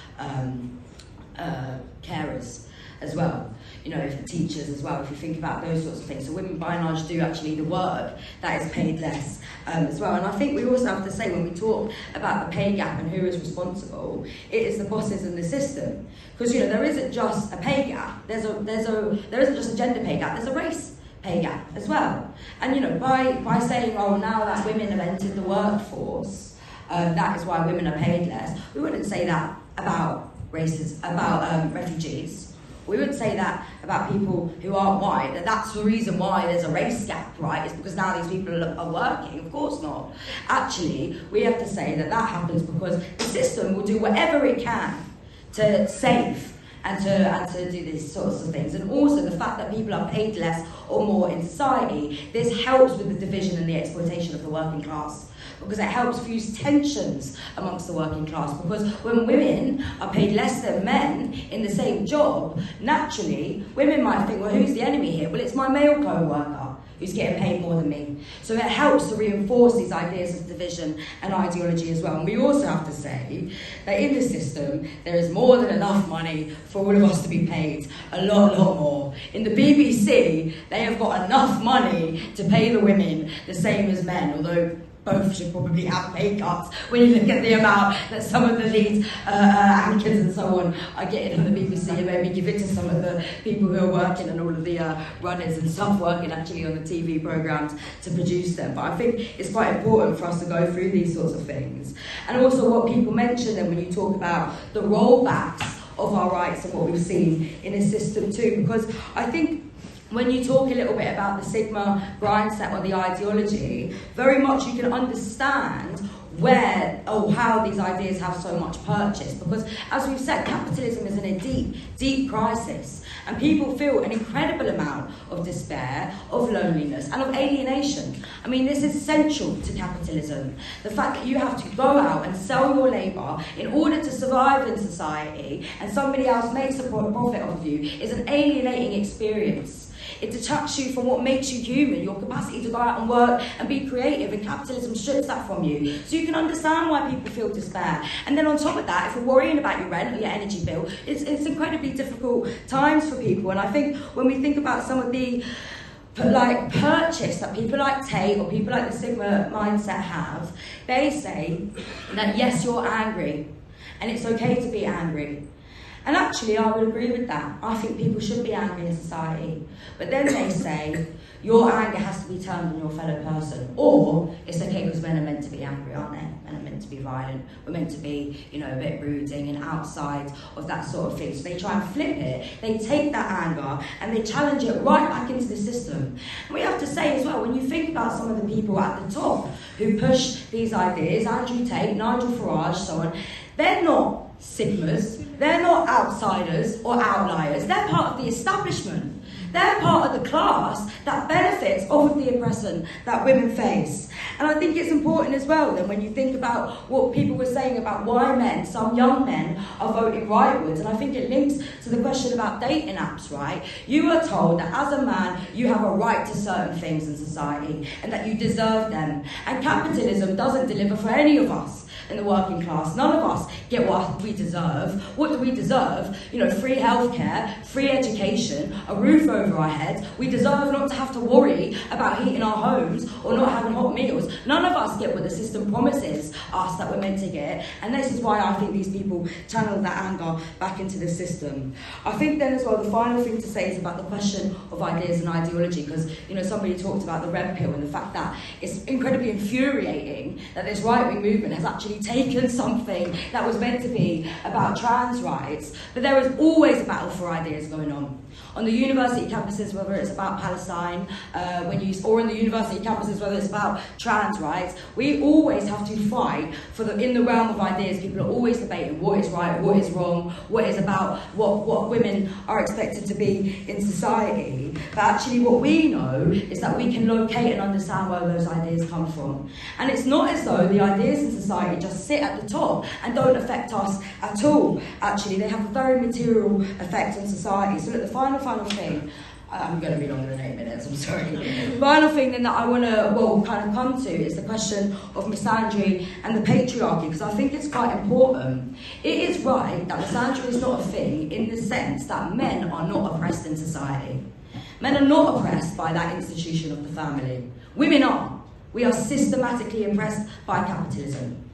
carers as well, you know, teachers as well, if you think about those sorts of things. So women by and large do actually the work that is paid less as well. And I think we also have to say, when we talk about the pay gap and who is responsible, it is the bosses in the system. Because, you know, there isn't just a pay gap, there isn't just a gender pay gap, there's a race pay gap as well. And, you know, by saying, oh, now that women have entered the workforce, that is why women are paid less, we wouldn't say that about refugees. We wouldn't say that about people who aren't white, that that's the reason why there's a race gap, right? It's because now these people are working. Of course not. Actually, we have to say that that happens because the system will do whatever it can to save and to do these sorts of things. And also the fact that people are paid less or more in society, this helps with the division and the exploitation of the working class, because it helps fuse tensions amongst the working class. Because when women are paid less than men in the same job, naturally, women might think, well, who's the enemy here? Well, it's my male co-worker who's getting paid more than me. So it helps to reinforce these ideas of division and ideology as well. And we also have to say that in the system, there is more than enough money for all of us to be paid, a lot more. In the BBC, they have got enough money to pay the women the same as men, although both should probably have pay cuts when you look at the amount that some of the lead anchors and so on are getting on the BBC, and maybe give it to some of the people who are working and all of the runners and stuff working actually on the TV programmes to produce them. But I think it's quite important for us to go through these sorts of things. And also what people mention then when you talk about the rollbacks of our rights and what we've seen in the system too, because I think when you talk a little bit about the Sigma mindset or the ideology, very much you can understand where or how these ideas have so much purchase. Because as we've said, capitalism is in a deep crisis, and people feel an incredible amount of despair, of loneliness and of alienation. I mean, this is central to capitalism. The fact that you have to go out and sell your labour in order to survive in society, and somebody else makes a profit off of you, is an alienating experience. It detracts you from what makes you human, your capacity to go out and work and be creative, and capitalism strips that from you. So you can understand why people feel despair. And then on top of that, if you're worrying about your rent or your energy bill, it's incredibly difficult times for people. And I think when we think about some of the purchase that people like Tate or people like the Sigma mindset have, they say that yes, you're angry, and it's okay to be angry. And actually, I would agree with that. I think people should be angry in society. But then they say, your anger has to be turned on your fellow person. Or, it's okay because men are meant to be angry, aren't they? Men are meant to be violent. We're meant to be, you know, a bit brooding and outside of that sort of thing. So they try and flip it. They take that anger and they challenge it right back into the system. And we have to say as well, when you think about some of the people at the top who push these ideas, Andrew Tate, Nigel Farage, so on, they're not Sigmas, they're not outsiders or outliers, they're part of the establishment. They're part of the class that benefits off of the oppression that women face. And I think it's important as well then when you think about what people were saying about why men, some young men, are voting rightwards. And I think it links to the question about dating apps, right? You are told that as a man, you have a right to certain things in society and that you deserve them. And capitalism doesn't deliver for any of us. in the working class. None of us get what we deserve. What do we deserve? Free healthcare, free education, a roof over our heads. We deserve not to have to worry about heating our homes or not having hot meals. None of us get what the system promises us that we're meant to get, and this is why I think these people channel that anger back into the system. I think then as well, the final thing to say is about the question of ideas and ideology, because somebody talked about the red pill and the fact that it's incredibly infuriating that this right-wing movement has actually taken something that was meant to be about trans rights, but there is always a battle for ideas going on the university campuses, whether it's about Palestine, or in the university campuses, whether it's about trans rights. We always have to fight in the realm of ideas. People are always debating what is right, what is wrong, what is about what women are expected to be in society. But actually what we know is that we can locate and understand where those ideas come from. And it's not as though the ideas in society just sit at the top and don't affect us at all. Actually, they have a very material effect on society. So look, the final thing, I'm going to be longer than 8 minutes, I'm sorry. Final thing then that I want to kind of come to is the question of misandry and the patriarchy, because I think it's quite important. It is right that misandry is not a thing in the sense that men are not oppressed in society. Men are not oppressed by that institution of the family. Women are. We are systematically oppressed by capitalism.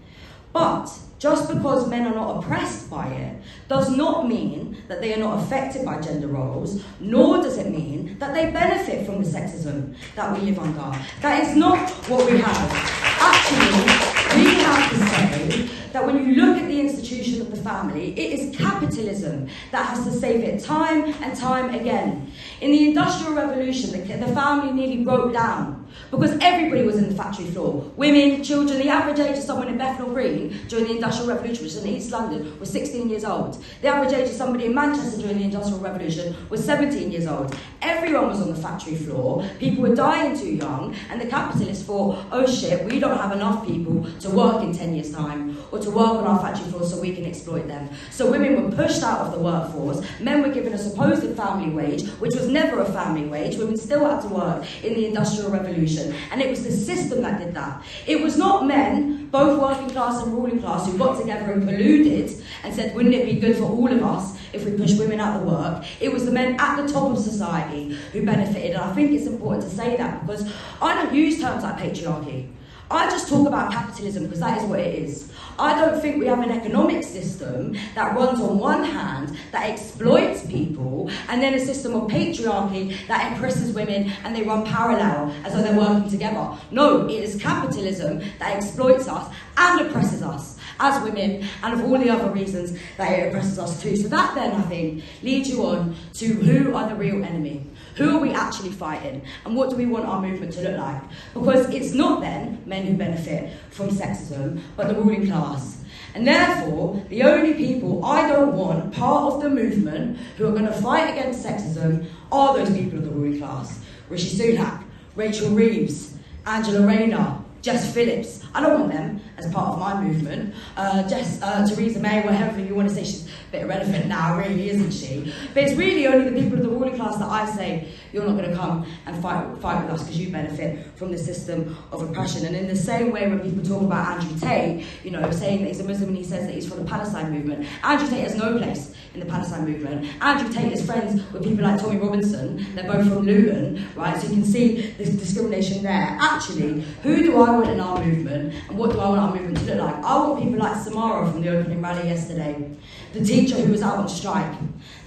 But just because men are not oppressed by it does not mean that they are not affected by gender roles, nor does it mean that they benefit from the sexism that we live under. That is not what we have. Actually, we have to say that when you look at the institution of the family, it is capitalism that has to save it time and time again. In the Industrial Revolution, the family nearly broke down because everybody was in the factory floor. Women, children, the average age of someone in Bethnal Green during the Industrial Revolution, which is in East London, was 16 years old. The average age of somebody in Manchester during the Industrial Revolution was 17 years old. Everyone was on the factory floor. People were dying too young, and the capitalists thought, oh shit, we don't have enough people to work in 10 years' time, or to work on our factory floor so we can exploit them. So women were pushed out of the workforce. Men were given a supposed family wage, which was never a family wage. Women still had to work in the Industrial Revolution. And it was the system that did that. It was not men, both working class and ruling class, who got together and colluded and said, wouldn't it be good for all of us if we push women out of work? It was the men at the top of society who benefited. And I think it's important to say that because I don't use terms like patriarchy. I just talk about capitalism because that is what it is. I don't think we have an economic system that runs on one hand, that exploits people, and then a system of patriarchy that oppresses women and they run parallel as though they're working together. No, it is capitalism that exploits us and oppresses us as women, and of all the other reasons that it oppresses us too. So that then, I think, leads you on to who are the real enemy. Who are we actually fighting? And what do we want our movement to look like? Because it's not then men who benefit from sexism, but the ruling class. And therefore, the only people I don't want part of the movement who are going to fight against sexism are those people of the ruling class. Rishi Sunak, Rachel Reeves, Angela Rayner, Jess Phillips. I don't want them as part of my movement. Theresa May, whatever you want to say, she's a bit irrelevant now, really, isn't she? But it's really only the people of the ruling class that I say, you're not going to come and fight with us because you benefit from the system of oppression. And in the same way when people talk about Andrew Tate, saying that he's a Muslim and he says that he's from the Palestine movement, Andrew Tate has no place in the Palestine movement. Andrew Tate is friends with people like Tommy Robinson. They're both from Luton, right? So you can see this discrimination there. Actually, who do I want in our movement, and what do I want our movement to look like? I want people like Samara from the opening rally yesterday, the teacher who was out on strike.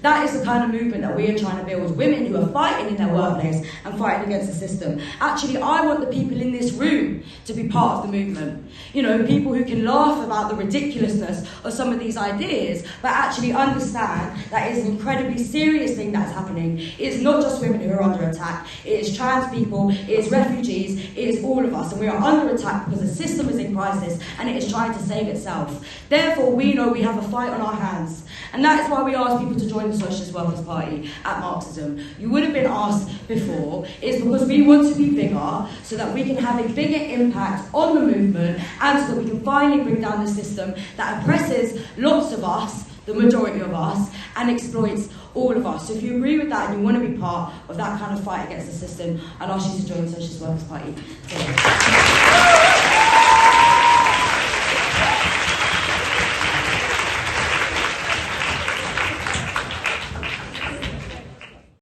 That is the kind of movement that we are trying to build. Women who are fighting in their workplace and fighting against the system. Actually, I want the people in this room to be part of the movement. People who can laugh about the ridiculousness of some of these ideas, but actually understand that it's an incredibly serious thing that's happening. It's not just women who are under attack. It is trans people, it is refugees, it is all of us. And we are under attack because the system is in crisis and it is trying to save itself. Therefore, we know we have a fight on our hands. And that is why we ask people to join the Socialist Workers' Party at Marxism. You would have been asked before. It's because we want to be bigger so that we can have a bigger impact on the movement and so that we can finally bring down the system that oppresses lots of us, the majority of us, and exploits all of us. So if you agree with that and you want to be part of that kind of fight against the system, I'd ask you to join the Socialist Workers' Party today.